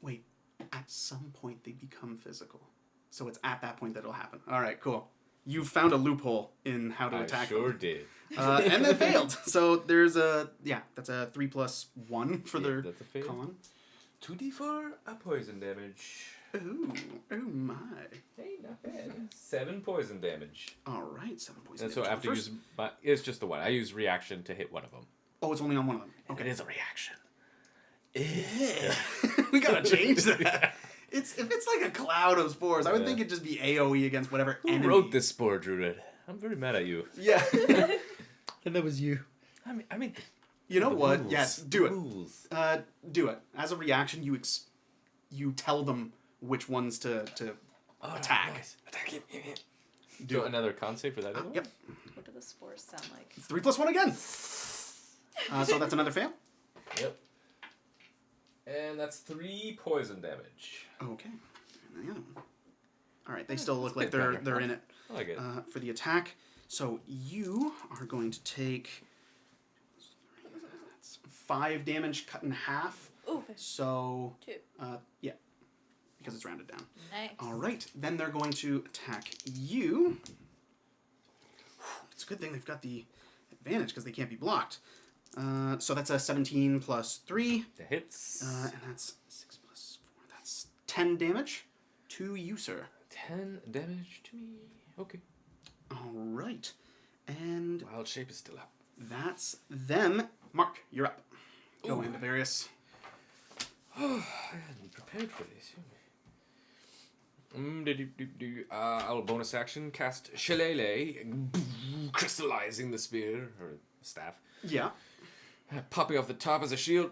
Wait. At some point they become physical, so it's at that point that it'll happen. All right. Cool. You found a loophole in how to I attack sure them. did. And they failed. So there's that's a 3 plus 1 for Yeah, their that's a fail. con. 2d4 poison damage. Ooh, oh my. Hey, not bad. 7 poison damage. All right, 7 points. And so after first. use it's just the one. I use reaction to hit one of them. Oh, it's only on one of them. Okay, Okay. it is a reaction. We gotta change that. If it's like a cloud of spores, I would Yeah. think it'd just be AOE against whatever Who enemy. wrote this spore druid? I'm very mad at you. Yeah. And that was you. I mean, You know the what? rules. Yes, do it. Rules. Do it. As a reaction, you tell them which ones to attack. Nice. Attack him. Do Do it. another con save for that. other one? Yep. What do the spores sound like? 3 plus 1 again. So that's another fail. Yep. And that's 3 poison damage. Okay. And the other one. All right. They still look a like bit better. they're in it I like it. for the attack. So you are going to take 5 damage cut in half. Ooh, So 2. yeah, because it's rounded down. Nice. All right. Then they're going to attack you. It's a good thing they've got the advantage because they can't be blocked. So that's a 17 plus 3. That hits. And that's 6 plus 4. That's 10 damage to you, sir. 10 damage to me. Okay. All right. And Wild shape is still up. that's them. Mark, you're up. Go Ooh. into various. I hadn't prepared for this. I'll bonus action cast Shillelagh, crystallizing the spear or staff, Yeah. popping off the top as a shield,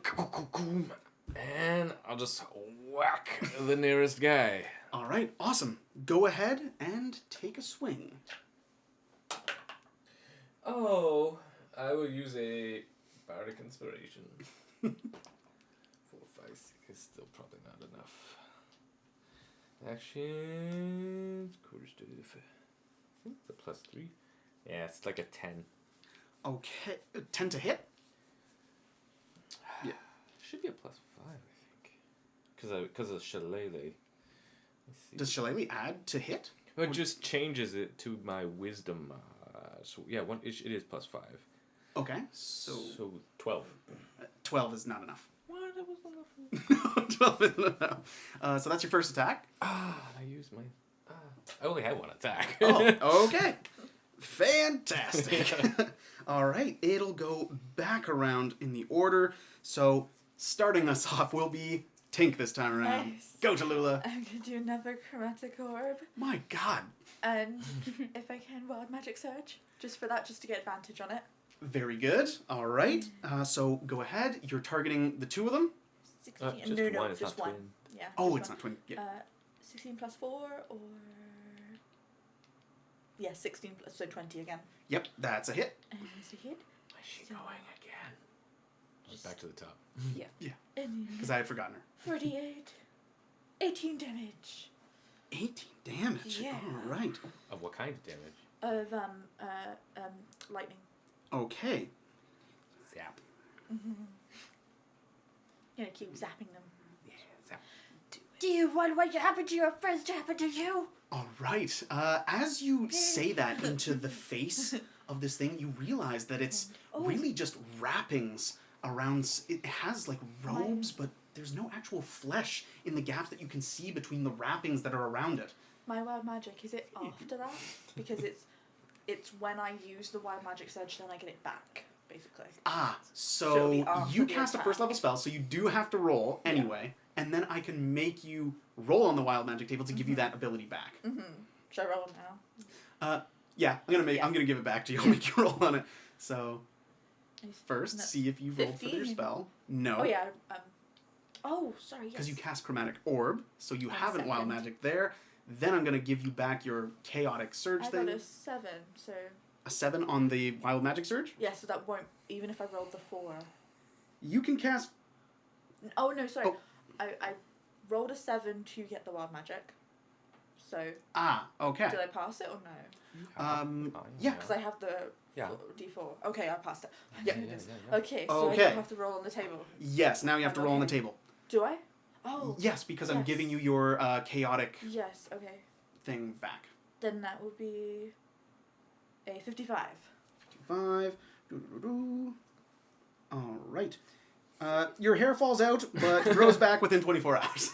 and I'll just whack the nearest guy. All right. Awesome. Go ahead and take a swing. Oh, I will use a bardic inspiration. 4, 5, 6 is still probably not enough. Actions. Quarter to I think it's a plus 3. Yeah, it's like a 10. Okay. 10 to hit. Yeah. Should be a plus 5, I think. Because of Shillelagh. Let's see. Does Shillelagh add to hit? Well, it just changes it to my wisdom. So yeah, it is plus 5. Okay. So 12. 12 is not enough. What? That was enough. 12 isn't enough. So that's your first attack. I used my. I only had one attack. Oh, okay. Fantastic. All right. It'll go back around in the order. So starting us off will be Tink this time around. Nice. Go, Tallulah. I'm gonna do another chromatic orb, My God. and if I can, wild magic surge, just for that, just to get advantage on it. Very good. All right. So go ahead. You're targeting the two of them. 16. Just no, one. It's just not one. twin. Yeah. Oh, just it's one. not twin. Yeah. 16 plus 4, or yeah, 16 plus, so 20 again. Yep. That's a hit. And it's a hit. Where's she going again? Back to the top. Yeah. Yeah. And Because I had forgotten her. 48. 18 damage 18 damage. Yeah. All right. Of what kind of damage? of lightning. Okay. Zap. Gonna keep zapping them. Yeah, zap. Do you want what happened to your friends to happen to you? All right. As you say that into the face of this thing, you realize that it's Oh. really just wrappings around. It has like robes, but there's no actual flesh in the gaps that you can see between the wrappings that are around it. My wild magic, is it after that? Because it's when I use the wild magic surge, then I get it back, basically. So it'll be after you the cast a attack. first level spell, so you do have to roll anyway, and then I can make you roll on the wild magic table to give you that ability back. Mm-hmm. Should I roll now? Yeah, I'm gonna give it back to you. I'll make you roll on it. So first, That's see if you rolled for your 15. spell. No. Oh yeah. Sorry. Yes. Because you cast chromatic orb, so you On haven't wild second. magic there. Then I'm gonna give you back your chaotic surge I thing. got a 7, so A 7 on the wild magic surge. yeah. So that won't even if I rolled the 4. You can cast. Oh no, sorry. Oh. I rolled a 7 to get the wild magic. So Okay. did I pass it or no? Yeah. Because I have the Yeah. D4. Okay, I passed it. Yeah. Okay, so I Okay. don't have to roll on the table. Yes. Now you have to roll on the Okay. table. Do I? Oh. Yes, because I'm Yes. giving you your chaotic Yes. Okay. thing back. Then that would be a 55. 55. Doo-doo-doo-doo. All right. Your hair falls out, but grows back within 24 hours.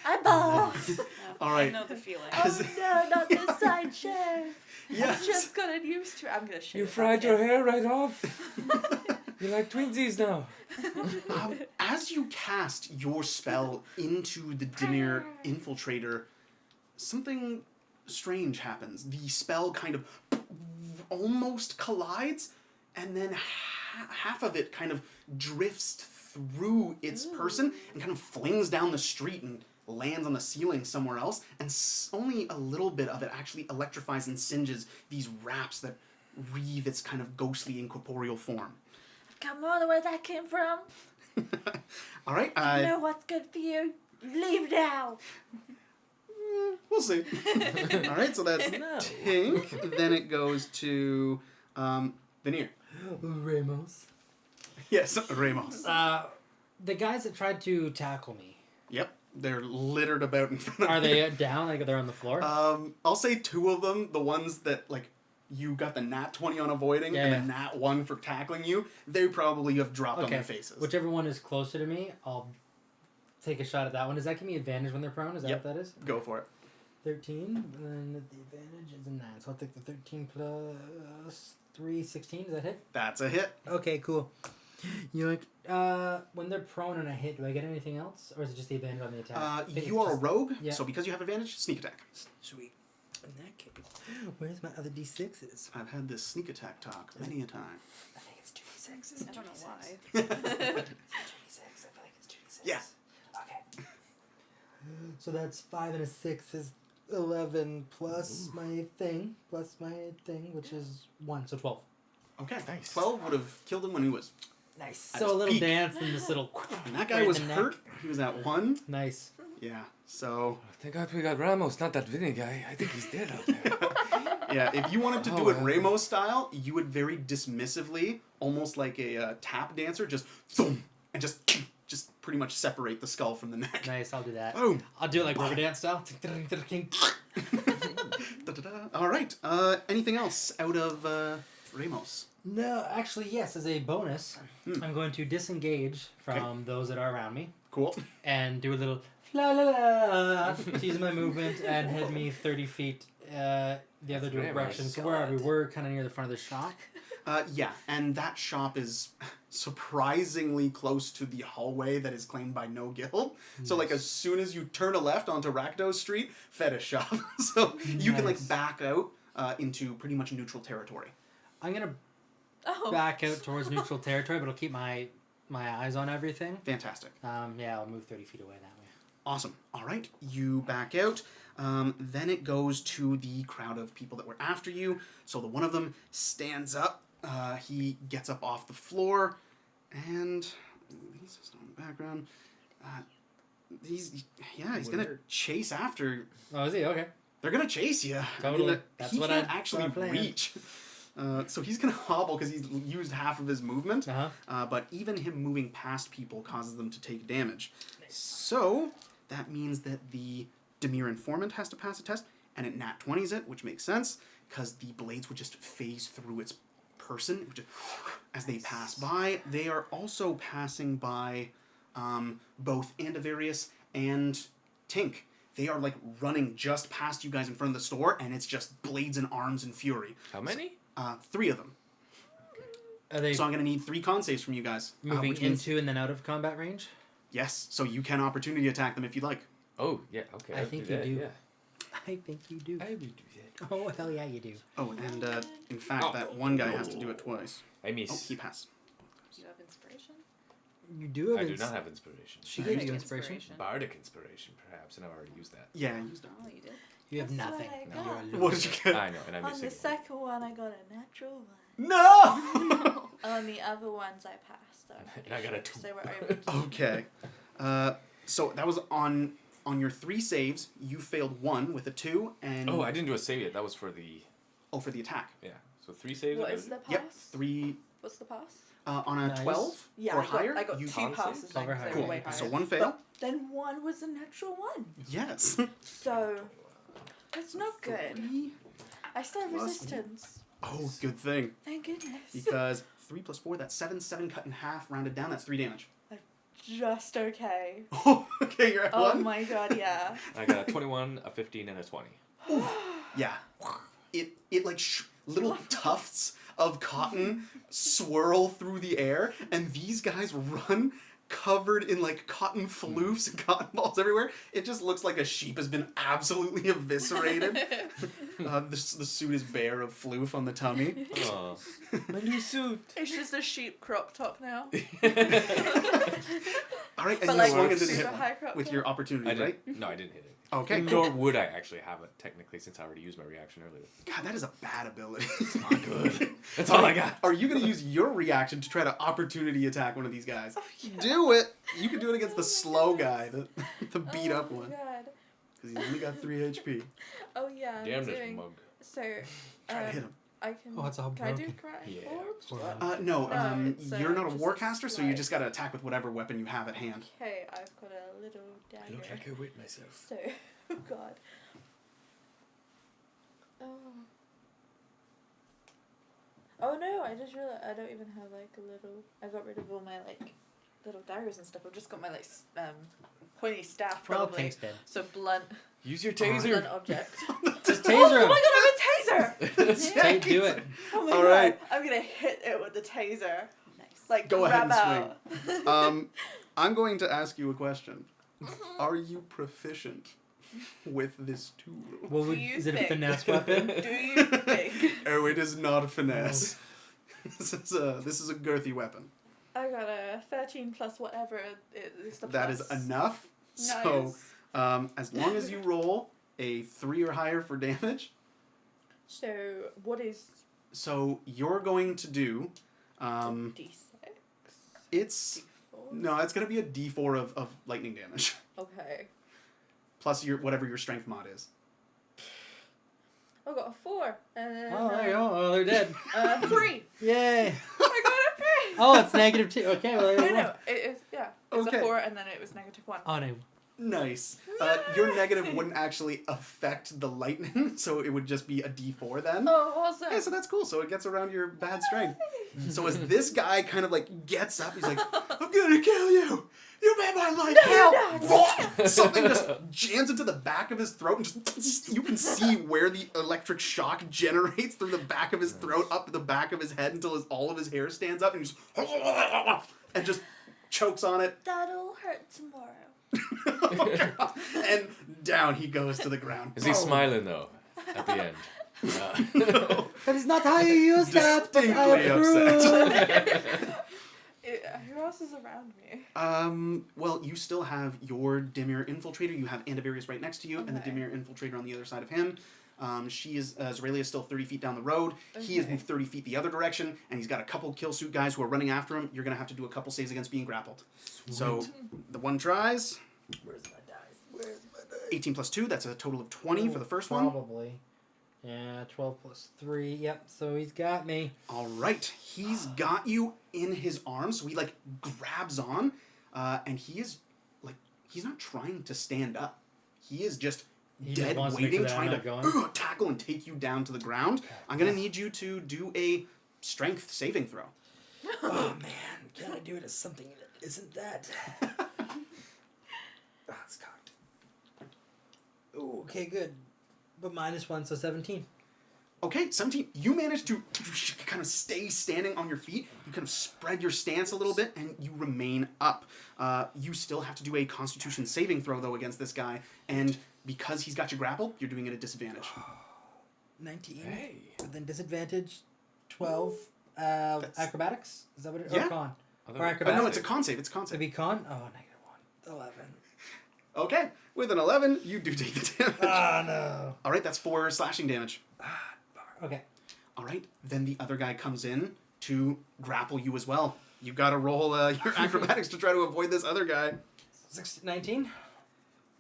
Eyeball! All I right. know the feeling. As- Oh no, not this side shave. Yes. I've just gotten used to it. I'm gonna shave. You it fried back your in. hair right off. You're like twinsies now. As you cast your spell into the Dimir infiltrator, something strange happens. The spell kind of almost collides, and then half of it kind of drifts through its person and kind of flings down the street and lands on the ceiling somewhere else, and only a little bit of it actually electrifies and singes these wraps that wreathe its kind of ghostly incorporeal form. Come on, where that came from? All right, You know what's good for you? Leave now. we'll see. All right, so that's No. Tink. Then it goes to Veneer. Ramos. Yes, Ramos. The guys that tried to tackle me, Yep, they're littered about in front of are you. they down? Like they're on the floor? I'll say 2 of them, the ones that like you got the nat 20 on avoiding and the nat 1 for tackling you, they probably have dropped on their faces. Whichever one is closer to me, I'll take a shot at that one. Does that give me advantage when they're prone? Is that Yep. what that is? Go for it. 13, and then the advantage is a 9. So I'll take the 13 plus 3, 16. Does that hit? That's a hit. Okay, cool. You when they're prone and I hit, do I get anything else? Or is it just the advantage on the attack? I think You it's are a just- rogue, yeah. so because you have advantage, sneak attack. Sweet. In that case, where's my other d6s? I've had this sneak attack talk many a time. I think it's 2d6s. I don't know why. It's 2d6. I feel like it's 2d6. Yeah. Okay. So that's 5 and a 6 is 11 plus my thing, which is 1, so 12. Okay. Nice. 12 would have killed him when he was... Nice. At So his a little peak. dance and this little. And that guy right in was the neck. hurt. He was at 1. Nice. Yeah, so... Thank God we got Ramos, not that Vinny guy. I think he's dead out there. Yeah, if you wanted to do Oh, it yeah. Ramos style, you would very dismissively, almost like a tap dancer, just thump, and just pretty much separate the skull from the neck. Nice, I'll do that. Boom. I'll do it like rubber dance style. Da-da-da. All right. Anything else out of Ramos? No, actually, yes. As a bonus, I'm going to disengage from those that are around me Cool. and do a little la la la to use my movement and head me 30 feet the other very direction. nice. So where are we? We're kind of near the front of the shop. Yeah, and that shop is surprisingly close to the hallway that is claimed by no guild. So, like, as soon as you turn a left onto Rakdos Street, fetish shop. So you can, like, Nice. back out into pretty much neutral territory. I'm gonna Oh. back out towards neutral territory, but I'll keep my eyes on everything. Fantastic. Yeah, I'll move 30 feet away that way. Awesome. All right, you back out. Then it goes to the crowd of people that were after you. So the one of them stands up. He gets up off the floor, and he's just on the background. He's gonna chase after. Oh, is he? Okay. They're gonna chase you. Totally. That's he what can't I actually planned. reach. So he's gonna hobble because he's used half of his movement. Uh-huh. But even him moving past people causes them to take damage. So that means that the Dimir informant has to pass a test, and it nat 20s it, which makes sense because the blades would just phase through its person as they pass by. They are also passing by both Andavarius and Tink. They are like running just past you guys in front of the store, and it's just blades and arms and fury. How many? 3 of them. Are they So I'm going to need 3 con saves from you guys. moving which means, into and then out of combat range? yes, so you can opportunity attack them if you'd like. Oh, yeah, okay. I I'll think do you that, do. Yeah. I think you do. I will do that. Oh, hell yeah, you do. Oh, and in fact, that one guy has to do it twice. I Oh, miss. he passed. Do you have inspiration? You do have I do not have inspiration. She gave Bardic you inspiration. Bardic inspiration, perhaps, and I've already used that. Yeah, I used it. Oh, you did. You have That's nothing. what I No, got. you're a What did you loser. get? I know, and I'm On missing the one. second one, I got a natural one. No! On the other ones, I passed. So I'm And I got a pretty 2. sure they were over. Okay. So that was on your 3 saves. You failed 1 with a 2, and Oh, I didn't do a save yet. That was for the... for the attack. Yeah. So 3 saves? What I is the gotta pass? Yep, 3 What's the pass? on a Nice. 12 Yeah, or I got, higher. I got you 2 Con passes save? then, 'cause Cool. they were way higher. So 1 fail. But then 1 was a natural 1. Yes. So, that's not good. 3. I still have Plus- resistance. Oh, good thing. Thank goodness. Because 3 plus 4, that's 7. 7 cut in half, rounded down. That's 3 damage. Just okay. Oh, okay, you're at Oh 1. my god, yeah. I got a 21, a 15, and a 20. Yeah. It like little tufts of cotton swirl through the air, and these guys run covered in like cotton floofs and cotton balls everywhere. It just looks like a sheep has been absolutely eviscerated. The suit is bare of floof on the tummy. Oh. My new suit. It's just a sheep crop top now. All right, and But you like swung and didn't super hit high one crop with top. your opportunity, I right? didn't. No, I didn't hit it. Okay, Nor cool. would I actually have it, technically, since I already used my reaction earlier. God, that is a bad ability. Not good. That's all I got. Are you going to use your reaction to try to opportunity attack one of these guys? Oh, yeah. Do it! You can do it against the Oh my slow guy, goodness. the beat up Oh one. my god. Because he's only got 3 HP. Oh yeah, I'm Damn this doing... mug. So, Try to hit him. I can... Oh, it's all Can I do broken. karate Yeah. forge? No, No, it's, you're not a just a warcaster, so you slight- just gotta attack with whatever weapon you have at hand. Okay, I've got a little I dagger. look like I whipped myself. So, oh god. Oh. Oh no, I just realized I don't even have like a little... I got rid of all my like little daggers and stuff. I've just got my like pointy staff Well, probably. Pink's dead. So blunt Use your blunt taser. object. Just Oh taser him. my god, I have a taser! Hey, do it. Oh my All god, right. I'm gonna hit it with the taser. Nice. Like, Go ahead grab and out. I'm going to ask you a question. Are you proficient with this tool? Well, Do you is it a think- finesse weapon? Do you think? Oh, it is not a finesse. This is a girthy weapon. I got a 13 plus whatever it is the That plus. is enough. So, Nice. as long as you roll a 3 or higher for damage, So, what is so you're going to do, D6? it's, D4? no, it's going to be a D4 of lightning damage. Okay. Plus whatever your strength mod is. I got a 4. And then, Oh, there you go. Oh, they're dead. 3. Yay. I got a 3. Oh, it's -2. Okay, well, there No, you no, go. it is, yeah. It's Okay. a 4 and then it was -1. Oh, no. Nice. Your negative wouldn't actually affect the lightning, so it would just be a D4 then. Oh, awesome. Yeah, so that's cool. So it gets around your bad strength. So as this guy kind of like gets up, he's like, "I'm gonna kill you! You made my life hell!" Something just jams into the back of his throat, and just you can see where the electric shock generates through the back of his throat, up the back of his head until all of his hair stands up, and he just chokes on it. That'll hurt tomorrow. Oh, God. And down he goes to the ground. Is he smiling though? At the end. No. That is not how you use that, but I Distinctly approve. Who else is around me? Well, you still have your Dimir Infiltrator. You have Andavarius right next to you, and the Okay. Dimir Infiltrator on the other side of him. She is, Zoralia is still 30 feet down the road. He has Okay. moved 30 feet the other direction, and he's got a couple kill suit guys who are running after him. You're going to have to do a couple saves against being grappled. So, the one tries. Where's my dice? Where's my dice? 18 plus 2, that's a total of 20 for the first one. Probably. Yeah, 12 plus 3. Yep, so he's got me. All right, he's got you in his arms, so he like grabs on, and he is like he's not trying to stand up. He is just He just dead wants to make waiting, sure that I'm trying not to going. tackle and take you down to the ground. I'm gonna need you to do a strength saving throw. Oh man, can I do it as something that isn't that? It's cocked. Ooh, okay, good. But -1, so 17. Okay, 17. You manage to kind of stay standing on your feet. You kind of spread your stance a little bit, and you remain up. You still have to do a Constitution saving throw, though, against this guy. And because he's got you grappled, you're doing it at disadvantage. 19. Hey. But then disadvantage, 12. Acrobatics? Is that what it is? Yeah. Or con? I Or thought- acrobatics? No, it's a con save. It's a con It'd save. be con? Oh, -1. 11. Okay, with an 11, you do take the damage. Ah, no. All right, that's 4 slashing damage. Okay. All right, then the other guy comes in to grapple you as well. You got to roll your acrobatics to try to avoid this other guy. 19?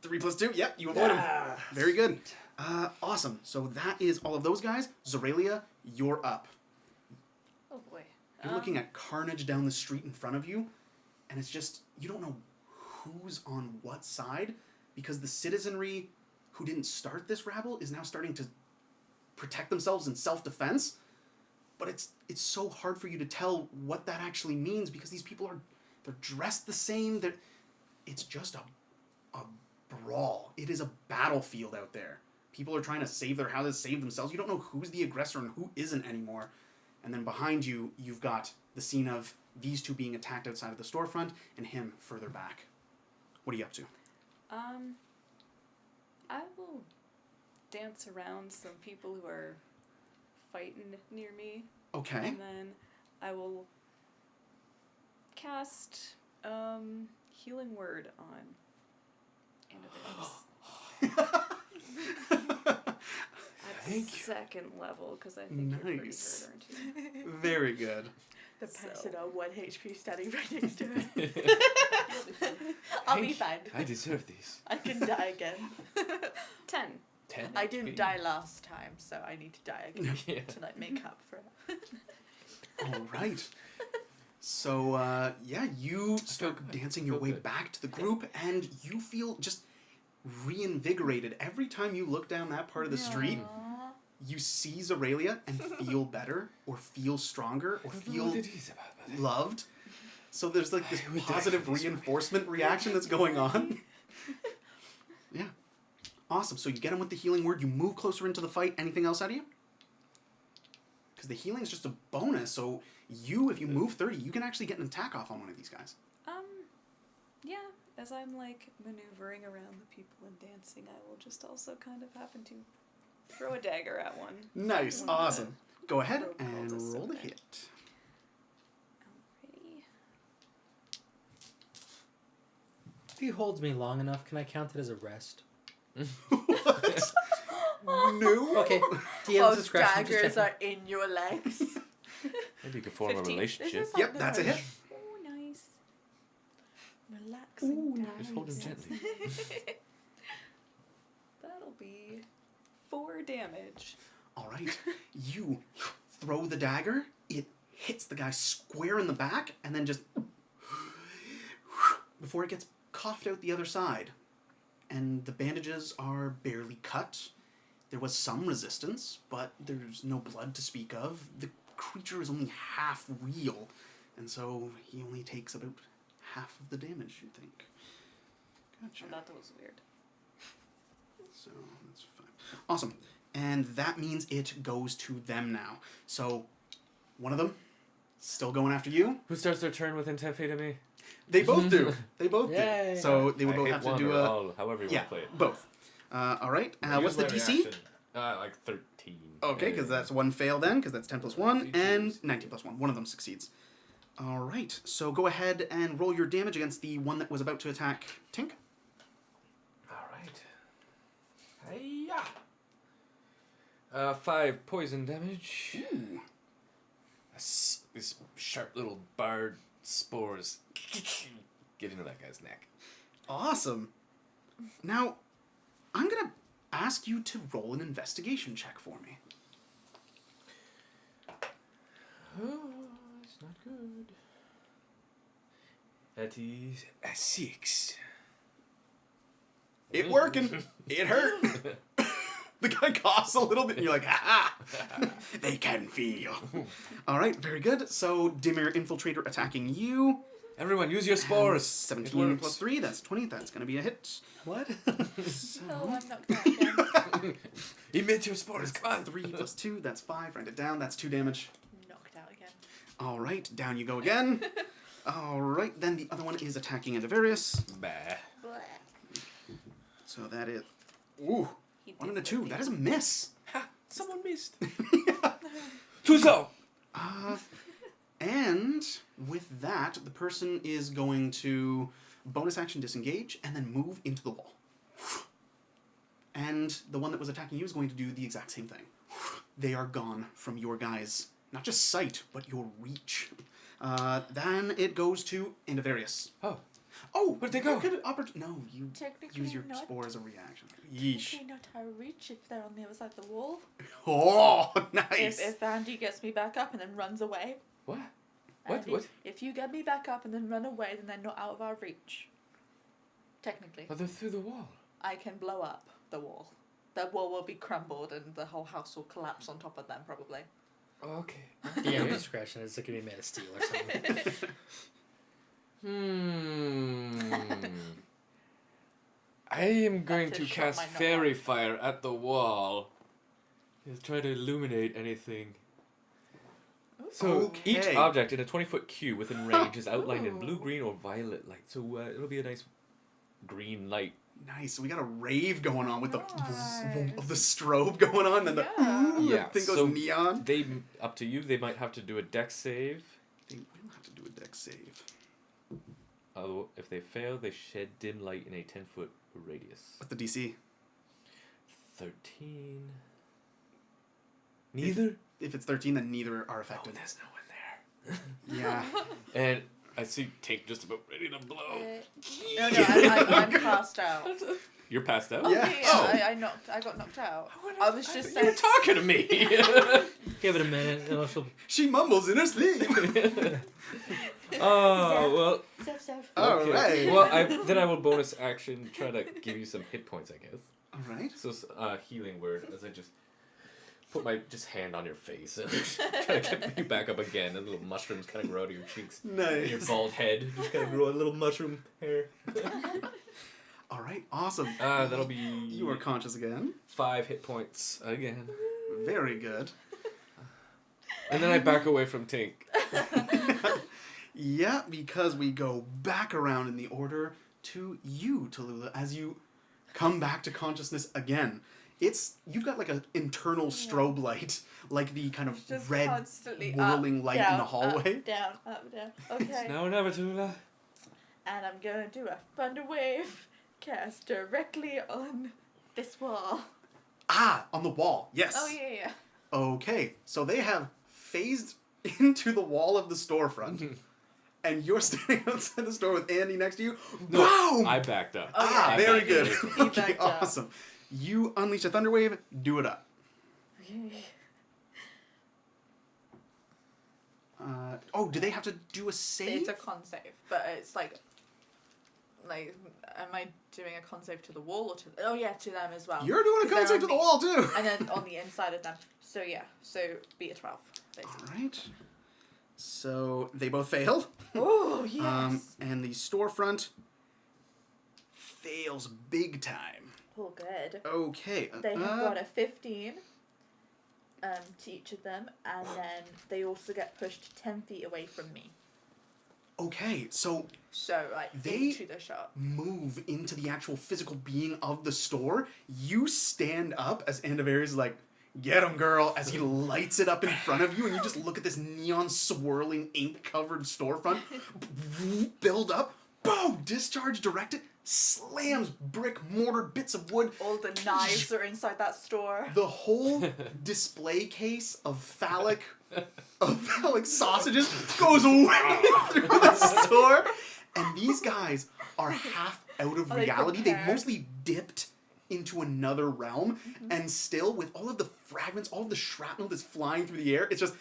3 plus 2. Yep, you avoid him. Ah, Very good. Awesome. So that is all of those guys. Zoralia, you're up. Oh boy. You're looking at carnage down the street in front of you, and it's just, you don't know who's on what side, because the citizenry who didn't start this rabble is now starting to protect themselves in self-defense, but it's so hard for you to tell what that actually means, because these people they're dressed the same. It's just a brawl. It is a battlefield out there. People are trying to save their houses, save themselves. You don't know who's the aggressor and who isn't anymore. And then behind you, you've got the scene of these two being attacked outside of the storefront and him further back. What are you up to? I will dance around some people who are fighting near me. Okay. And then I will cast Healing Word on Annabelle. At Thank you. second level, because I think you're pretty Nice. hurt, aren't you? Very good. The So- person on 1 HP standing right next to it. I'll be fine. I deserve these. I can die again. 10. 10 I didn't HP. die last time, so I need to die again Yeah. to like make up for it. All right. So, yeah, you start dancing your Feel way good. back to the group, and you feel just reinvigorated. Every time you look down that part of the street, you see Zoralia and feel better, or feel stronger, or feel What it is about it. loved. So there's like this I would die positive for this reinforcement reaction that's going on. Yeah. Awesome. So you get him with the healing word, you move closer into the fight. Anything else out of you? Because the healing is just a bonus, so if you move 30, you can actually get an attack off on one of these guys. Yeah, as I'm like maneuvering around the people and dancing, I will just also kind of happen to throw a dagger at one. Nice. One of the Awesome. Go ahead rogue and cultists roll over the there. hit. Alrighty. If he holds me long enough, can I count it as a rest? What? No. Okay. DM's Those discretion. just daggers checking. are in your legs. Maybe you could form a 15. relationship. This is Yep, that's a hit. Oh, nice. Relaxing. Ooh, daggers. Just hold him gently. That'll be 4 damage. All right. You throw the dagger. It hits the guy square in the back, and then just before it gets coughed out the other side. And the bandages are barely cut. There was some resistance, but there's no blood to speak of. The creature is only half real, and so he only takes about half of the damage, you think. Gotcha. Oh, that was weird. So that's fine. Awesome. And that means it goes to them now. So one of them still going after you. Who starts their turn with 10 feet of me? They both do. They both Yay. do. So they would I both hit have to one do or a all, however you yeah, want to play it. both. All right. What's the Use my DC? reaction. Like 13. Okay, because that's one fail then, because that's 10 plus 1, and 19 plus 1. One of them succeeds. All right. So go ahead and roll your damage against the one that was about to attack Tink. All right. Hiya. 5 poison damage. Ooh. This sharp little barred spores get into that guy's neck. Awesome. Now, I'm going to ask you to roll an investigation check for me. Oh, it's not good. That is a 6. It working. It hurt. The guy coughs a little bit, and you're like, ha! They can feel. All right, very good. So, Dimir Infiltrator attacking you. Everyone, use your And spores. 17 plus 3, that's 20. That's going to be a hit. What? So, Oh, I'm knocked out again. Emit your spores. Come on. 3 plus 2, that's 5. Write it down, that's 2 damage. Knocked out again. All right, down you go again. All right, then the other one is attacking Endivarius. Bah. Blech. So that is... Ooh, He 1 and a did 2. the That is a miss. Ha! Someone missed. Tuzo. And with that, the person is going to bonus action disengage and then move into the wall. And the one that was attacking you is going to do the exact same thing. They are gone from your guys' not just sight, but your reach. Then it goes to Endivarius. Oh. Oh, Where'd they go? No, you Technically use your not. spore as a reaction. Yeesh. Technically not our reach if they're on the other side of the wall. Oh, nice. If Andy gets me back up and then runs away. What? What? Andy, What? If you get me back up and then run away, then they're not out of our reach. Technically. Oh, they're through the wall. I can blow up the wall. The wall will be crumbled and the whole house will collapse on top of them, probably. Okay. DM discretion. It's like gonna be made of steel or something. I am going That to his shot cast might not fairy work. fire at the wall. Let's try to illuminate anything. So each Okay. object in a 20-foot cube within range is outlined in blue, green, or violet light. So it'll be a nice green light. Nice. We got a rave going on with Nice. the strobe going on, and the Yeah. Yeah, thing goes so neon. They up to you. They might have to do a dex save. They will have to do a dex save. Although if they fail, they shed dim light in a 10-foot radius. What's the DC? 13. Neither. If it's 13, then neither are Oh, affected. there's no one there. Yeah. And I see Tink just about ready to blow. No, I'm passed out. You're passed out. Oh, Yeah. yeah. I got knocked out. I was just You saying. were talking to me. Give it a minute, and she'll. She mumbles in her sleep. Oh well. All Okay. right. Well, then I will bonus action try to give you some hit points, I guess. All right. So healing word as I just put my hand on your face and try to get you back up again. And little mushrooms kind of grow out of your cheeks. And your Nice. bald head just kind of grow a little mushroom hair. All right. Awesome. That'll be You are conscious again. 5 hit points again. Very good. And then I back away from Tink. Yeah, because we go back around in the order to you, Tallulah, as you come back to consciousness again. You've got like an internal strobe light, like the kind of Just red constantly whirling light in the hallway. Up, down, up, down. Okay. Now or never, Tula. And I'm going to do a thunder wave cast directly on this wall. Ah, on the wall. Yes. Oh, yeah. Okay, so they have phased into the wall of the storefront, and you're standing outside the store with Andy next to you. Boom! I backed up. Oh, Ah, I very backed good. away from- He Okay, backed up. awesome. You unleash a thunder wave. Do it up. Okay. Do they have to do a save? It's a con save, but it's like, am I doing a con save to the wall or to? Oh yeah, to them as well. You're doing a 'Cause con they're save on to the me. wall too. And then on the inside of them. So yeah, so be a 12. Basically. All right. So they both fail. Oh yes. And the storefront fails big time. Oh good. Okay. They have got a 15. To each of them, and then they also get pushed 10 feet away from me. Okay, so So like They- into the shop. move into the actual physical being of the store. You stand up as Andavarius is like, "Get him, girl!" As he lights it up in front of you, and you just look at this neon swirling, ink-covered storefront build up. Boom! Discharge directed. Slams brick, mortar, bits of wood. All the knives are inside that store. The whole display case of phallic sausages goes away through the store. And these guys are half out of Are they reality. They've prepared? mostly dipped into another realm. And still, with all of the fragments, all of the shrapnel that's flying through the air, it's just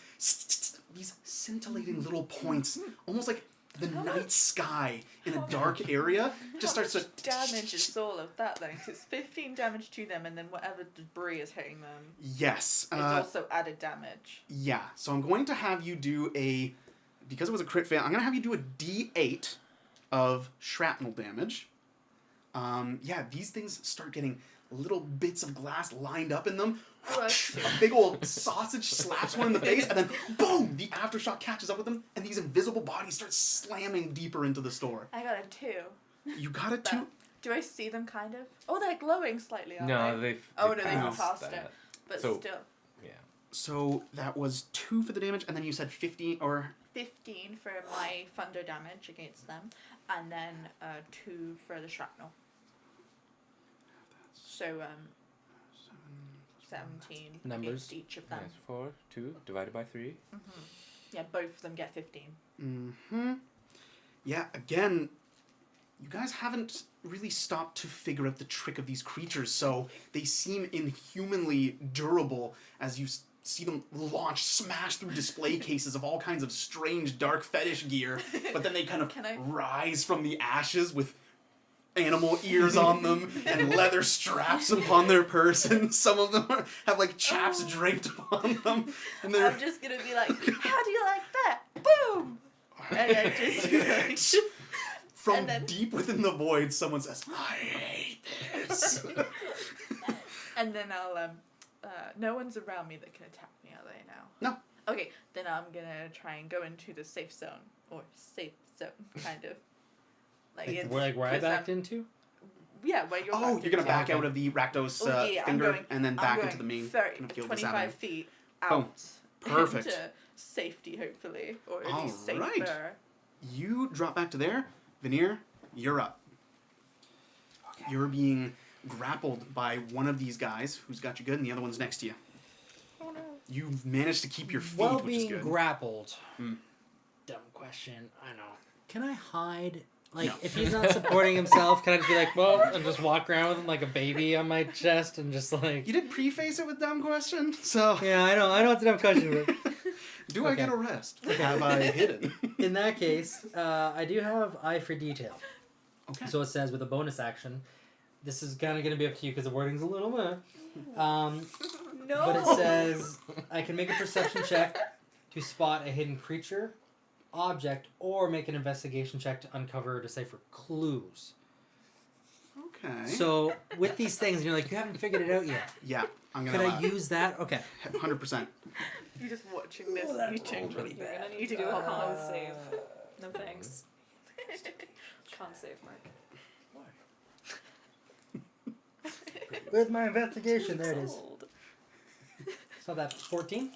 these scintillating little points. Almost like the night sky in a dark area just starts to... damage is all of that then? 'Cause it's 15 damage to them, and then whatever debris is hitting them, Yes. it's also added damage. Yeah, so I'm going to have you do a... Because it was a crit fail, I'm going to have you do a D8 of shrapnel damage. Yeah, these things start getting little bits of glass lined up in them. A big old sausage slaps one in the face, and then boom! The aftershock catches up with them, and these invisible bodies start slamming deeper into the store. I got a 2. You got it too? Do I see them kind of? Oh, they're glowing slightly, aren't No, they? they've passed passed it. that. But So- still. Yeah. So that was 2 for the damage, and then you said 15, or... 15 for my thunder damage against them, and then 2 for the shrapnel. So 17 Numbers. against each of them. Yes, 4, 2, divided by 3. Yeah, both of them get 15. Mm-hmm. Yeah, again, you guys haven't really stopped to figure out the trick of these creatures, so they seem inhumanly durable as you see them smash through display cases of all kinds of strange dark fetish gear, but then they kind of Can I- rise from the ashes with animal ears on them and leather straps upon their person. Some of them have like chaps draped upon them, and they're I'm just gonna be like, how do you like that? Boom! And I just from and then- deep within the void. Someone says, "I hate this." and then I'll no one's around me that can attack me, are they now? No. Okay, then I'm gonna try and go into the safe zone, or safe zone, kind of. Where I 'cause backed into? Yeah, where you're. Oh, backed you're gonna into. back out of the Rakdos I'm finger going- and then I'm back going into the main 30, kind of guild 25 avenue. feet Boom. out. Perfect. Into safety, hopefully, or at All least safer. right. You drop back to there. Veneer, you're up. Okay. You're being grappled by one of these guys who's got you good, and the other one's next to you. Oh no. You've managed to keep your feet, While which is being good. grappled. Hmm. Dumb question. I know. Can I hide? Like, No. if he's not supporting himself, can I just be like, well, and just walk around with him like a baby on my chest and just like. You did preface it with dumb question, so Yeah, I know it's a dumb question. But do I Okay. get a rest? Have I hidden? in that case, I do have eye for detail. Okay. So it says with a bonus action, this is kind of going to be up to you because the wording's a little meh. No. But it says I can make a perception check to spot a hidden creature, object, or make an investigation check to uncover or decipher clues. Okay. So with these things, you're like, you haven't figured it out yet. Yeah, I'm gonna Could allow I use that? Okay. 100%. You're just watching this. that's you change really what You're you're gonna gonna need to do a con save. No thanks. Con save, Mark. With my investigation, there it is. Sold. So that's 14?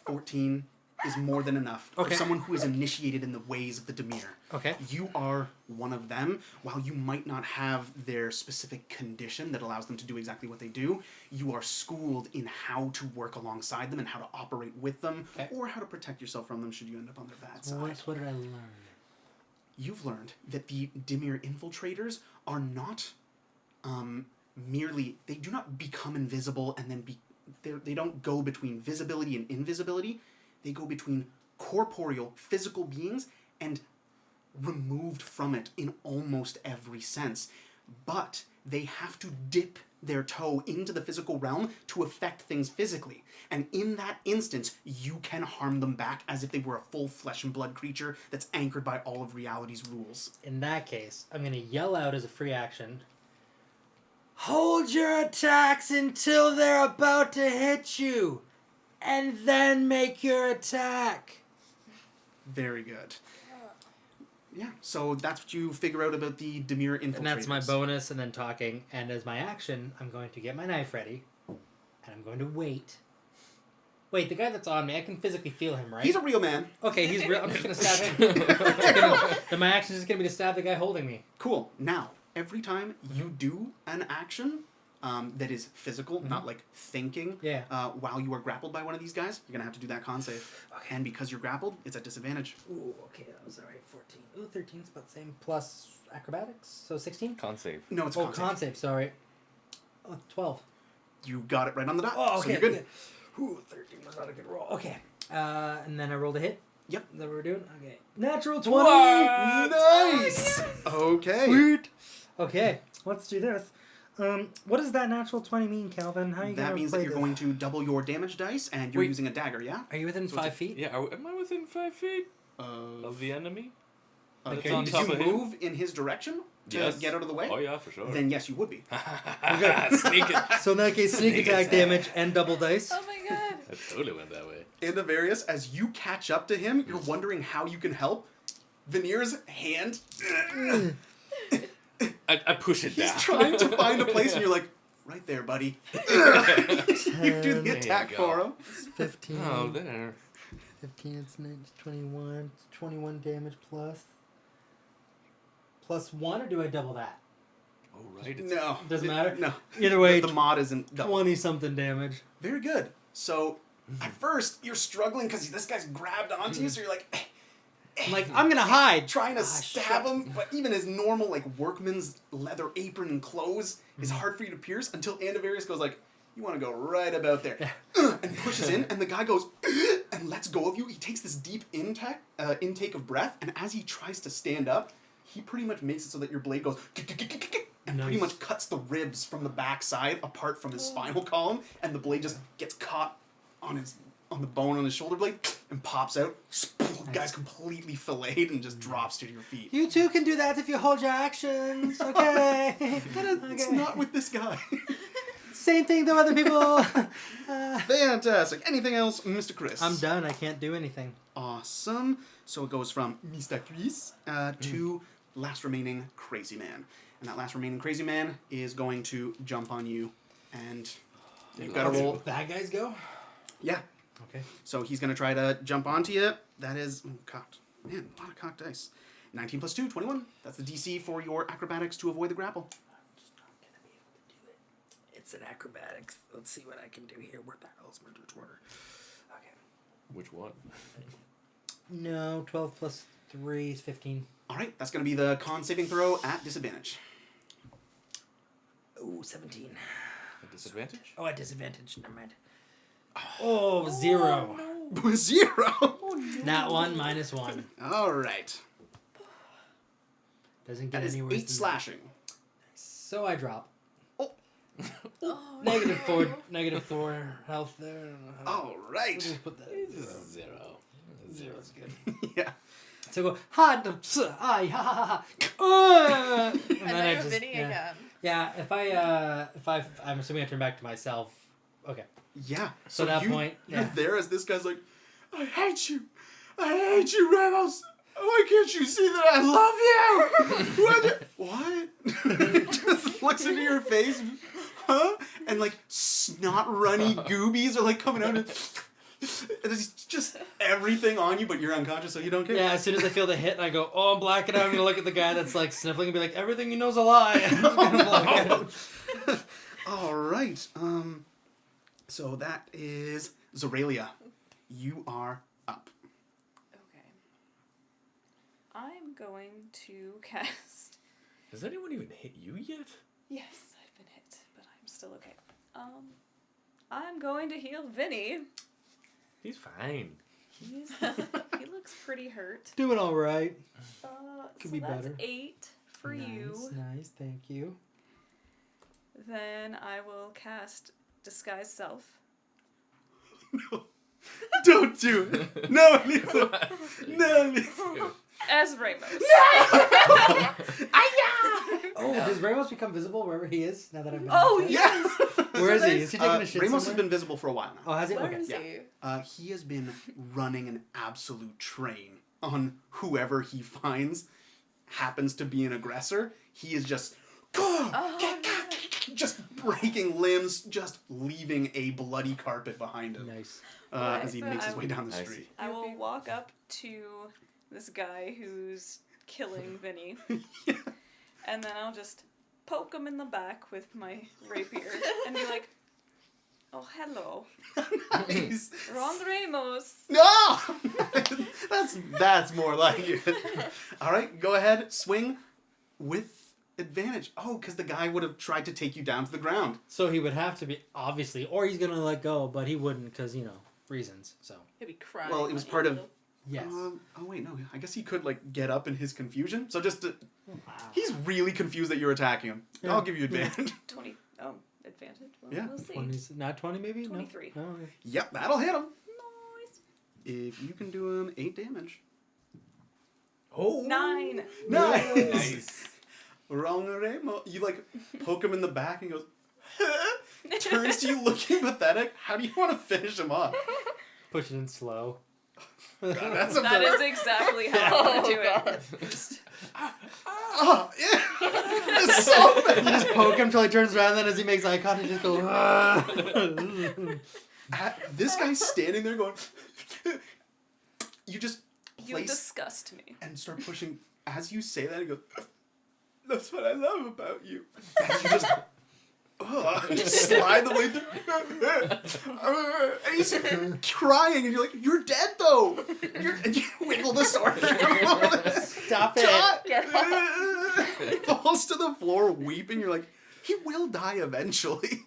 14 is more than enough for Okay. someone who is initiated in the ways of the Demir. Okay. You are one of them. While you might not have their specific condition that allows them to do exactly what they do, you are schooled in how to work alongside them and how to operate with them, Okay. or how to protect yourself from them should you end up on their bad side. What did I learn? You've learned that the Dimir infiltrators are not merely, they do not become invisible and then they don't go between visibility and invisibility. They go between corporeal, physical beings and removed from it in almost every sense. But they have to dip their toe into the physical realm to affect things physically. And in that instance, you can harm them back as if they were a full flesh and blood creature that's anchored by all of reality's rules. In that case, I'm going to yell out as a free action. Hold your attacks until they're about to hit you, and then make your attack. Very good. Yeah, so that's what you figure out about the Demir infiltrators. And that's my bonus, and then talking. And as my action, I'm going to get my knife ready, and I'm going to wait. Wait, the guy that's on me, I can physically feel him, right? He's a real man. Okay, he's real. I'm just going to stab him. Then my action is just going to be to stab the guy holding me. Cool. Now, every time you do an action that is physical, not like thinking, Yeah. while you are grappled by one of these guys, you're going to have to do that con save. Okay. And because you're grappled, it's at disadvantage. Ooh, okay, that was alright. 14. Ooh, 13 is about the same. Plus acrobatics, so 16? Con save. No, it's a Oh, con save. con save, sorry. Oh, 12. You got it right on the dot. Oh, So okay. you're good. Ooh, 13 was not a good roll. Okay. And then I rolled a hit. Yep. Is that what we're doing? Okay. Natural 20! What? Nice! Okay. Sweet! Okay, let's do this. What does that natural 20 mean, Calvin? How are you going That to means play that you're this? going to double your damage dice, and you're Wait. using a dagger, yeah? Are you within So 5 feet? Yeah, am I within 5 feet of the enemy? Okay. on Did top you of him? move in his direction to Yes. get out of the way? Oh yeah, for sure. Then yes, you would be. Sneak it. So in that case, sneak Sneak attack attack. damage and double dice. Oh my god. I totally went that way. In the various, as you catch up to him, you're wondering how you can help. Veneer's hand, I push it he's down. trying to find a place, and you're like, right there, buddy. You do the you attack go. for him. 15. Oh, there. 15, it's 21. 21 damage plus. Plus 1, or do I double that? Oh right. It's, No. Doesn't matter? No. Either way, The mod isn't double. 20-something damage. Very good. So, at first, you're struggling because this guy's grabbed onto you, so you're like, I'm like, I'm gonna hide. trying to Ah, stab shit. him, but even his normal, like, workman's leather apron and clothes is hard for you to pierce until Andavarius goes like, you want to go right about there. And pushes in, and the guy goes, and lets go of you. He takes this deep intake of breath, and as he tries to stand up, he pretty much makes it so that your blade goes, and pretty Nice. much cuts the ribs from the backside apart from his spinal column, and the blade just gets caught on the bone on his shoulder blade and pops out. The guy's completely filleted and just drops to your feet. You too can do that if you hold your actions, okay? It's Okay. not with this guy. Same thing to other people. Fantastic. Anything else, Mr. Chris? I'm done. I can't do anything. Awesome. So it goes from Mr. Chris to last remaining Crazy Man. And that last remaining Crazy Man is going to jump on you, and you've got to roll. Bad guys go? Yeah. Okay. So he's going to try to jump onto you. That is cocked. Man, a lot of cocked dice. 19 plus 2, 21. That's the DC for your acrobatics to avoid the grapple. It's an acrobatics. Let's see what I can do here. Where the hell's my order? Okay. which one? No, 12 plus 3 is 15. All right, that's going to be the con saving throw at disadvantage. Ooh, 17. A disadvantage? Oh, at disadvantage. Never mind. Oh, 0. No. 0. Not 1, minus 1. All right. Doesn't get That is any worse 8 than that. slashing. So I drop. Oh, Negative 4 health there. All right. We'll just put that. 0. Zero's good. Yeah. So I go, ha, ha, ha, ha. And And then you're Vinny yeah. again. Yeah, I'm assuming I turn back to myself. Okay. Yeah. So at that you, point, you're yeah. there as this guy's like, I hate you. I hate you, Ramos. Why can't you see that I love you? What? Just looks into your face. Huh? And like snot runny goobies are like coming out and there's just everything on you, but you're unconscious, so you don't care. Yeah, as soon as I feel the hit, I go, oh, I'm blacking out. I'm going to look at the guy that's like sniffling and be like, everything you know's a lie. I'm gonna black out. All right. So that is Zoralia. You are up. Okay. I'm going to cast. Has anyone even hit you yet? Yes, I've been hit, but I'm still okay. I'm going to heal Vinny. He's fine. He looks pretty hurt. Doing all right. So Could be that's better. 8 for you. Nice, thank you. Then I will cast Disguise Self. No. Don't do it. No, Lisa. No, Lisa. As Ramos. Oh, does Ramos become visible wherever he is now that I've been Oh, hit? Yeah. Where is he? Is he taking a shit Ramos has somewhere? been visible for a while now. Oh, has he? Where Okay. is yeah. he? He has been running an absolute train on whoever he finds happens to be an aggressor. He is just just breaking limbs, just leaving a bloody carpet behind him Nice. as he So makes his I- way down the I street. I will walk up to this guy who's killing Vinny. Yeah. And then I'll just poke him in the back with my rapier and be like, oh, hello. Nice. Ron Ramos. No! that's more like it. All right, go ahead, swing with advantage. Oh, because the guy would have tried to take you down to the ground. So he would have to be, obviously, or he's going to let go, but he wouldn't because, reasons, so. He'll be crying. Well, it was like part a of little- Yes. Oh wait, no. I guess he could like get up in his confusion. So just Wow. he's really confused that you're attacking him. Yeah. I'll give you advantage. 20. Oh, advantage. Well, Yeah. We'll see. 20, not 20 maybe? 23. No? Okay. Yep, that'll hit him. Nice. If you can do him 8 damage. Oh. 9. Nice. Nice. Ramo, you like poke him in the back and he goes. Turns to you looking pathetic. How do you want to finish him off? Push it in slow. God, that's a That is exactly how I want to do it. Oh, yeah. It's so bad. You just poke him till he turns around, then as he makes eye contact, you just go. This guy's standing there going. You just You place disgust me. and start pushing. As you say that, he goes. That's what I love about you. And you just. Just slide the way through. And he's crying, and you're like, "You're dead, though." And you wiggle the sword. Stop it. He falls to the floor weeping. You're like, he will die eventually.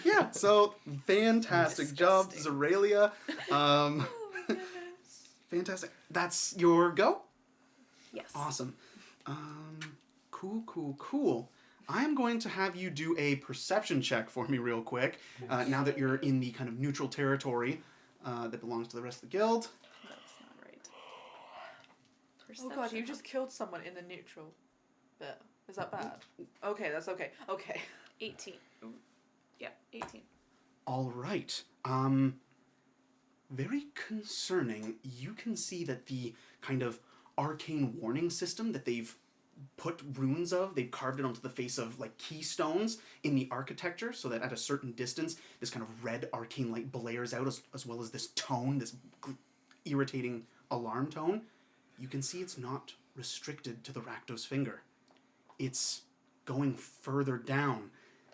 Yeah. So fantastic job, Disgusting. Zoralia. Oh my goodness. Fantastic. That's your go. Yes. Awesome. Cool. I'm going to have you do a perception check for me real quick, now that you're in the kind of neutral territory that belongs to the rest of the guild. That's not right. Oh god, you just killed someone in the neutral bit. Is that bad? Okay, that's okay. Okay. 18. Ooh. Yeah, 18. All right. Very concerning. You can see that the kind of arcane warning system that they've put runes of, they've carved it onto the face of like keystones in the architecture so that at a certain distance this kind of red arcane light blares out as well as this tone, this irritating alarm tone. You can see it's not restricted to the Rakdos finger. It's going further down.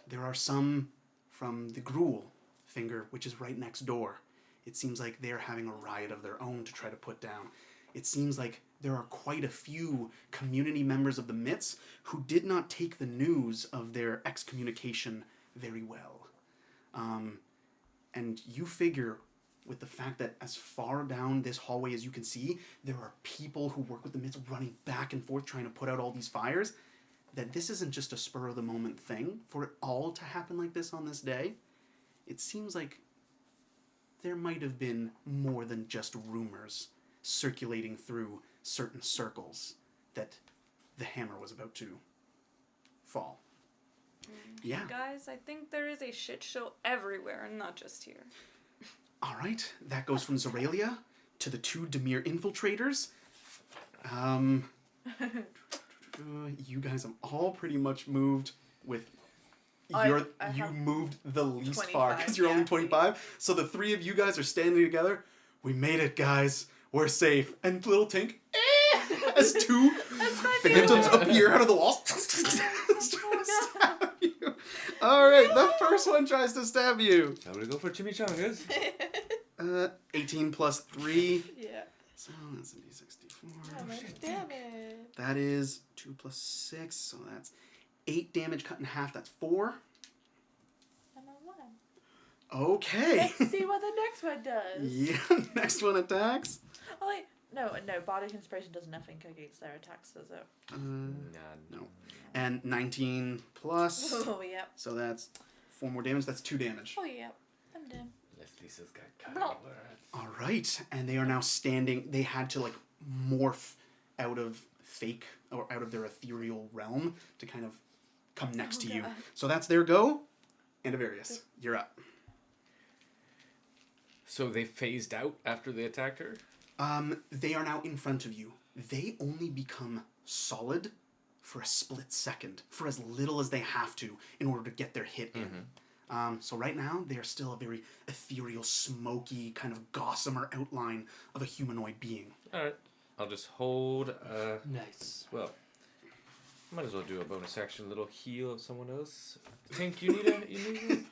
There are some from the Gruul finger, which is right next door. It seems like they're having a riot of their own to try to put down. It seems like there are quite a few community members of the Mitts who did not take the news of their excommunication very well. And you figure, with the fact that as far down this hallway as you can see, there are people who work with the Mitts running back and forth trying to put out all these fires, that this isn't just a spur-of-the-moment thing. For it all to happen like this on this day, it seems like there might have been more than just rumors circulating through certain circles that the hammer was about to fall. Yeah. Guys, I think there is a shit show everywhere and not just here. All right. That goes from Zoralia to the 2 Demir infiltrators. You guys have all pretty much moved with... I you have moved the least far because you're yeah. only 25. So the 3 of you guys are standing together. We made it, guys. We're safe. And little Tink, as 2 phantoms appear out of the walls. Stab you. All right, the first one tries to stab you. I'm gonna go for chimichangas. 18 plus 3. Yeah. So that's a d64. Oh, damn it. That is 2 plus 6, so that's 8 damage cut in half. That's 4. I'm on 1. Okay. Let's see what the next one does. Yeah, next one attacks. Oh, wait. No, Bardic Inspiration does nothing against their attacks, does it? No. And 19 plus. Oh, yep. So that's 4 more damage. That's 2 damage. Oh, yep. I'm done. Lisa's got kind No. All right. And they are now standing. They had to like morph out of fake or out of their ethereal realm to kind of come next to you. God. So that's their go. And Avarius, you're up. So they phased out after they attacked her? They are now in front of you. They only become solid for a split second, for as little as they have to in order to get their hit in. So right now, they are still a very ethereal, smoky, kind of gossamer outline of a humanoid being. Alright. I'll just hold, Nice. well, might as well do a bonus action little heal of someone else. Tink, you need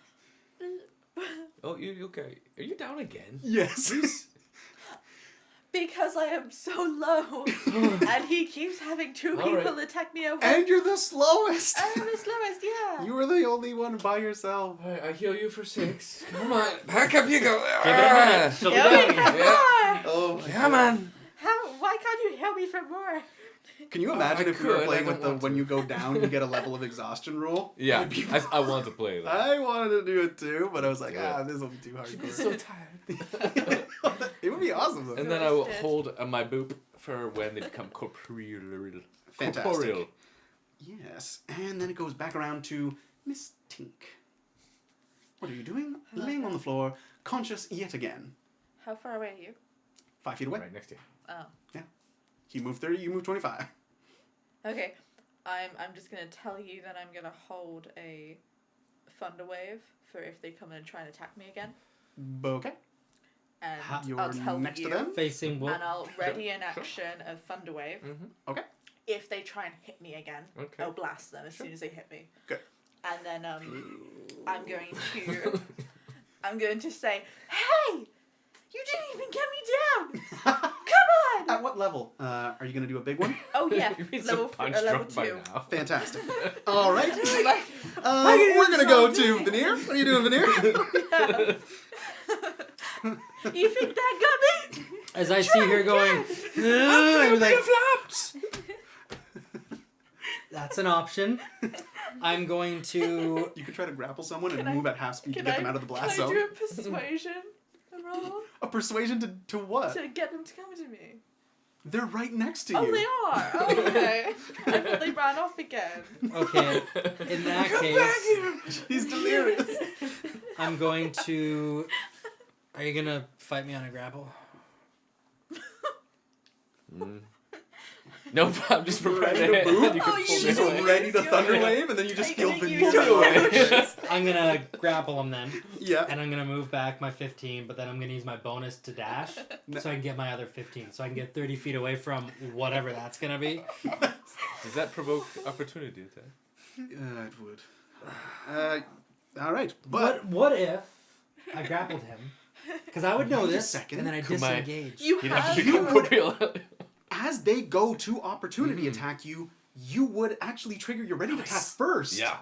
Oh, you okay? Are you down again? Yes. Because I am so low. And he keeps having 2 All people right. attack me over. And you're the slowest. I'm the slowest, yeah. You were the only one by yourself. Alright, I heal you for 6. Come on, back up you go. Give it a minute. She'll be Yeah, down. come Yeah. on. Oh, Come on. How help me for more. Can you imagine if we were could, playing I with don't the want when to. you go down, you get a level of exhaustion rule? Yeah, It'd be- I want to play that. I wanted to do it too, but I was like, Yeah. this will be too hardcore. so tired. It would be awesome though. And then I will Roasted. hold my boop for when they become corporeal. Fantastic. Corporeal. Yes, and then it goes back around to Miss Tink. What are you doing? Laying on the floor, conscious yet again. How far away are you? 5 feet away. Right next to you. Oh. He moved 30, you moved 25. Okay. I'm just gonna tell you that I'm gonna hold a thunder wave for if they come in and try and attack me again. Okay. And You're I'll tell next you, to them? Facing what? and I'll ready an action of thunder wave. Mm-hmm. Okay. If they try and hit me again, Okay. I'll blast them as soon as they hit me. Good. And then I'm going to say, "Hey, you didn't even get me down. Come on!" At what level? Are you going to do a big one? Oh yeah, You've been level so punch level drunk by 2. now. Fantastic. All right. Like, We're going to go to Veneer. What are you doing, Veneer? yeah. You think that got me? As I see her going, I'm like, flops. that's an option. I'm going to. You could try to grapple someone and Can I- move at half speed to Can get I, them out of the blast can I zone. do a persuasion roll A persuasion to what? to get them to come to me? They're right next to Oh, you. they are. Oh, okay. I thought they ran off again. Okay, in that case, He's delirious. I'm going to. Are you gonna fight me on a grapple? Nope, I'm just prepared Ready to hit. boop? You can Oh, pull you me She's just away. ready to You're- thunder wave, and then you just Are you feel gonna Veneer. use your- I'm gonna grapple him then, Yeah. and I'm gonna move back my 15, but then I'm gonna use my bonus to dash, so I can get my other 15, so I can get 30 feet away from whatever that's gonna be. Does that provoke opportunity attack? It would. All right, but What if I grappled him? Because I would know Wait a this, second. and then I Could my- disengage. You You'd have have to become corporeal. as they go to opportunity attack you, you would actually trigger your ready to attack first. Yeah.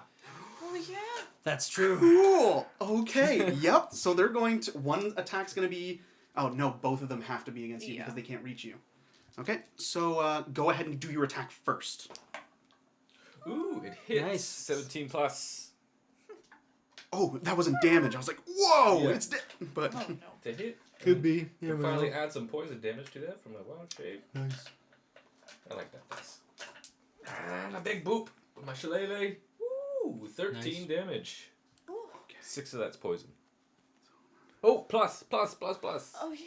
Oh yeah. That's true. Cool. Okay. Yep. So they're going to. One attack's going to be. Oh no! Both of them have to be against you Yeah. because they can't reach you. Okay. So go ahead and do your attack first. Ooh, it hits. Nice. 17 plus. Oh, that wasn't damage. I was like, whoa! Yeah. It's but Oh no. To hit. could be. We'll finally add some poison damage to that from my wild shape. Nice. I like that dice. And a big boop with my shillelagh. Ooh, 13 Nice. damage. Ooh. 6 of that's poison. Oh, plus. Oh yeah.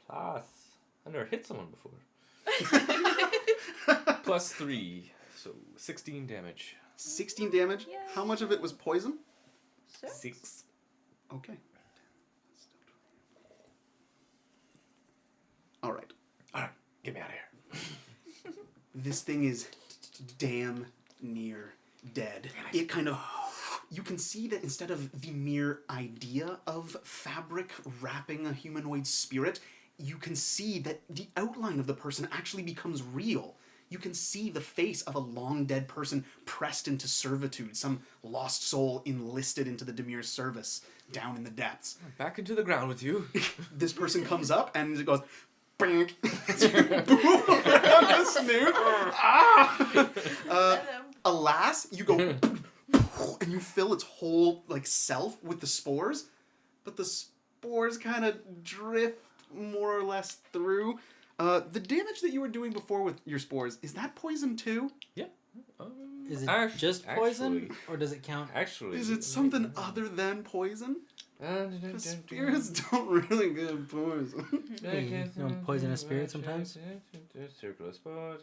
Plus. I never hit someone before. Plus 3. So 16 damage. 16 damage. Yay. How much of it was poison? 6. Okay. All right. Alright, get me out of here. This thing is damn near dead. It kind of. You can see that instead of the mere idea of fabric wrapping a humanoid spirit, you can see that the outline of the person actually becomes real. You can see the face of a long dead person pressed into servitude, some lost soul enlisted into the Demir's service down in the depths. Back into the ground with you. This person comes up and it goes, "Bink." The snoot. Ah! Alas, you go and you fill its whole like self with the spores, but the spores kind of drift more or less through. The damage that you were doing before with your spores, is that poison too? Yeah. Is it Act- just poison, actually- or does it count? Actually. Is it something other than poison? Because spirits don't really get poison. You know, poisonous spirit sometimes? Circle of spores.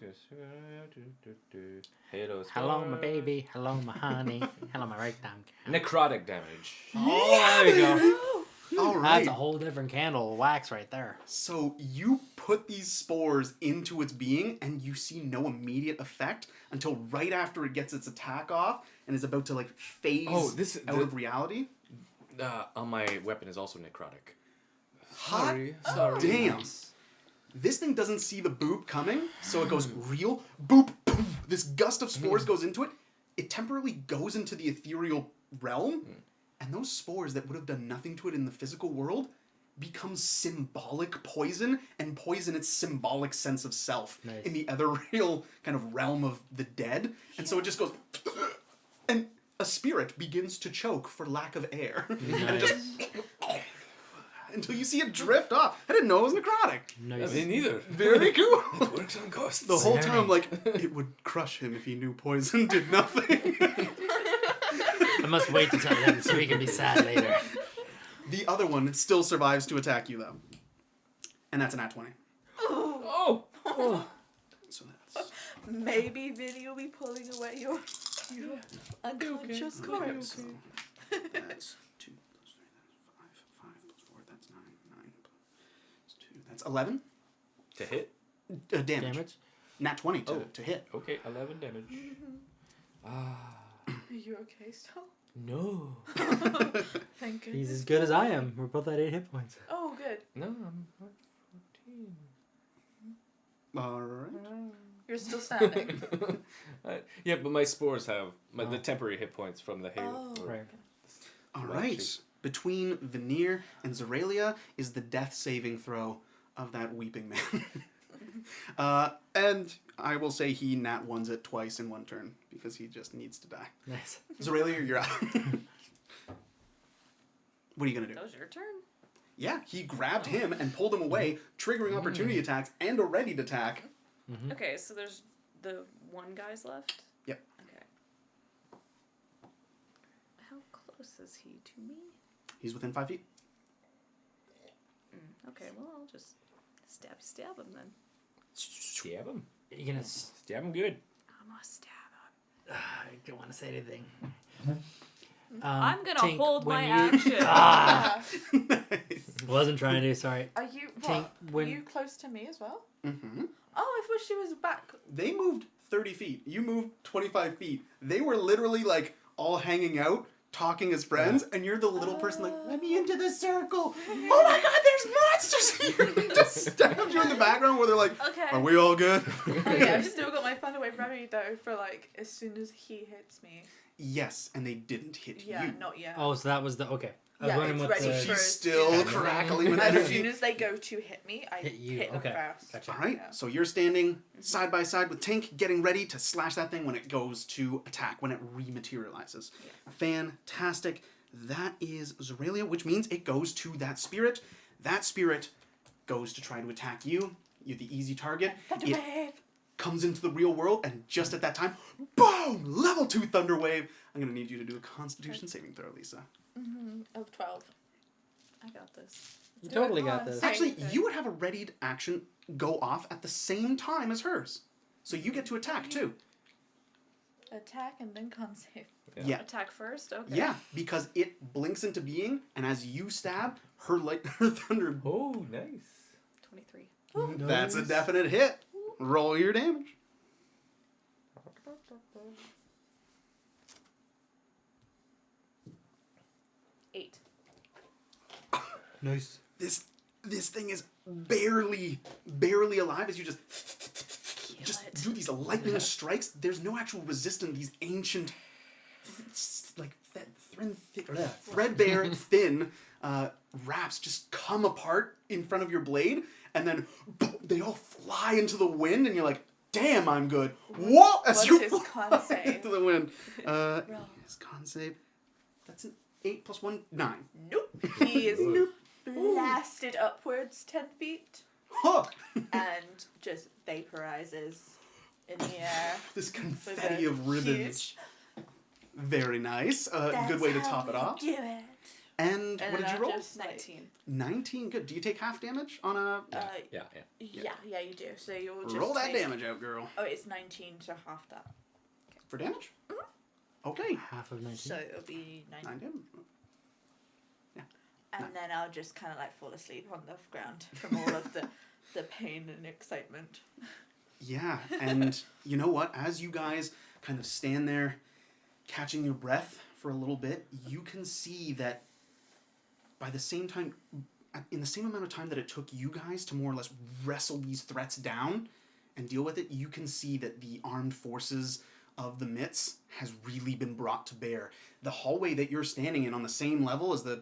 Halo spores. Hello, my baby. Hello, my honey. Hello, my right down. Necrotic damage. Oh, there we go. All right. That's a whole different candle of wax right there. So you put these spores into its being, and you see no immediate effect until right after it gets its attack off and is about to like phase out of reality. On my weapon is also necrotic. Hot Sorry. damn. This thing doesn't see the boop coming, so it goes real boop, boom. This gust of spores goes into it. It temporarily goes into the ethereal realm, and those spores that would have done nothing to it in the physical world becomes symbolic poison and poison its symbolic sense of self Nice. in the ethereal kind of realm of the dead. And so it just goes, and a spirit begins to choke for lack of air. And it Nice. just, until you see it drift off. I didn't know it was necrotic. Nice. Me neither. Very cool. It works on ghosts. The whole Learning. time, like, it would crush him if he knew poison did nothing. I must wait to tell him so he can be sad later. The other one still survives to attack you, though. And that's an at 20. Oh. So that's... Maybe Vinny will be pulling away your unconscious Okay. corpse. So that's 2 plus 3, that's 5. 5 plus 4, that's 9. 9 plus 2, that's 11. To hit? Damage. Damage? Nat 20 Oh. to hit. Okay, 11 damage. Ah. Are you okay still? No. Thank goodness. He's as good as I am. We're both at 8 hit points. Oh, good. No, I'm 14. Alright. You're still standing. Yeah, but my spores have the Oh. temporary hit points from the hail. Oh. or- Right. Alright. Between Veneer and Zoralia is the death saving throw of that weeping man. And I will say he nat ones it twice in one turn because he just needs to die. Nice. Zoralia, you're out. What are you gonna do? That was your turn. Yeah, he grabbed him and pulled him away, triggering opportunity attacks and a readied attack. Mm-hmm. Okay, so there's the one guy's left? Yep. Okay. How close is he to me? He's within 5 feet. Okay, well, I'll just stab him then. Stab him. You're gonna. Stab him good. I'm gonna stab him. I don't want to say anything. I'm gonna Tink, hold when my you- action. Ah! Nice. Wasn't trying to. Sorry. Are you Tink, what? when- Are you close to me as well? Mm-hmm. Oh, I thought she was back. They moved 30 feet. You moved 25 feet. They were literally like all hanging out, talking as friends, and you're the little person like, let me into the circle. Oh my god, there's monsters here! And just stabbed you in the background where they're like, Okay. are we all good? Oh yeah, I've still got my fun away remedy though for like as soon as he hits me. Yes, and they didn't hit Yeah, you. not yet. Oh, so that was the. Okay. I was Yeah, wondering it's what ready the. for- She's still Yeah. crackling with As energy. soon as they go to hit me, I Hit you, hit them okay. first. Gotcha. All right, Yeah. so you're standing side by side with Tink, getting ready to slash that thing when it goes to attack, when it rematerializes. Fantastic. That is Zoralia, which means it goes to that spirit. That spirit goes to try to attack you. You're the easy target. Thunder It wave. comes into the real world, and just at that time, boom! Level 2 Thunder Wave. I'm going to need you to do a Constitution saving throw, Lisa. Of 12. I got this. You totally Do it got once. this. Actually, Okay. you would have a readied action go off at the same time as hers. So you get to attack, too. Attack and then con save. Yeah. Attack first? Okay. Yeah, because it blinks into being, and as you stab, her thunder. Oh, nice. 23. That's a definite hit. Roll your damage. Eight. Nice. This thing is barely alive as you just it. do these lightning strikes. There's no actual resistance. These ancient, like threadbare, thin wraps just come apart in front of your blade, and then boom, they all fly into the wind, and you're like, "Damn, I'm good." Whoa! As What's you his fly con save? into the wind. Roll. His con save. That's an 8 plus 1, 9. Nope. He is blasted upwards 10 feet Huh! and just vaporizes in the air. This with confetti a of ribbons. huge- Very nice. Good That's way to how top it we off. Do it. And And what did then you roll? just, like, 19. 19. Good. Do you take half damage on a... Yeah. Yeah, you do. So you'll just Roll that take- damage out, girl. Oh, it's 19, so half that. For damage? Okay. Half of 19. So it'll be 9. 9 damage. And then I'll just kind of like fall asleep on the ground from all of the pain and excitement. Yeah, and you know what? As you guys kind of stand there catching your breath for a little bit, you can see that by the same time, in the same amount of time that it took you guys to more or less wrestle these threats down and deal with it, you can see that the armed forces of the Mitts has really been brought to bear. The hallway that you're standing in on the same level as the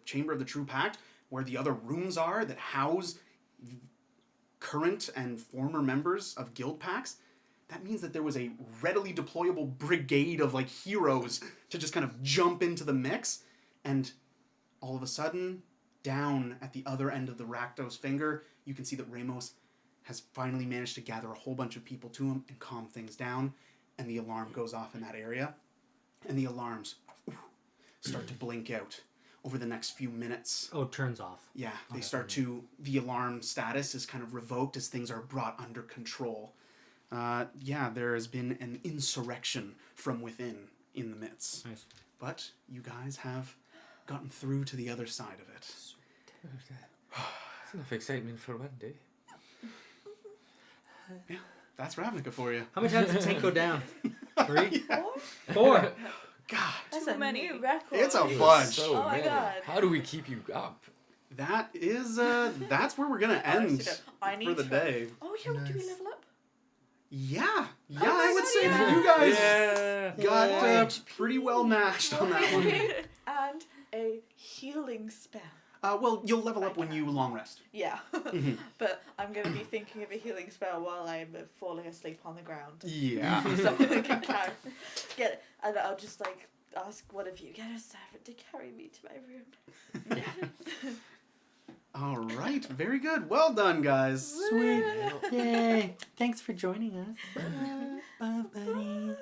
Chamber of the True Pact, where the other rooms are that house current and former members of guild packs, that means that there was a readily deployable brigade of like heroes to just kind of jump into the mix. And all of a sudden, down at the other end of the Rakdos finger, you can see that Ramos has finally managed to gather a whole bunch of people to him and calm things down. And the alarm goes off in that area. And the alarms start to blink out over the next few minutes. Oh, it turns off. Yeah, they start to, the alarm status is kind of revoked as things are brought under control. There has been an insurrection from within in the midst. Nice. But you guys have gotten through to the other side of it. That's enough excitement for one day. Yeah, that's Ravnica for you. How many times did Tank go down? 3? Four? 4. God, That's Too a many. new record. it's a It was bunch. so Oh my many. God. How do we keep you up? That is, that's where we're gonna end I need for the to- day. Oh, yeah, do we Nice. level up? Yeah, my I would God, say that yeah. you guys Yeah. got Yeah. pretty well matched on that one. And a healing spell. Well, you'll level up when you long rest. Yeah. Mhm. But I'm going to be thinking of a healing spell while I'm falling asleep on the ground. Yeah. Something that can carry. Get it. And I'll just like ask one of you, get a servant to carry me to my room. All right, very good. Well done, guys. Sweet. Yay. Thanks for joining us. Bye, buddy.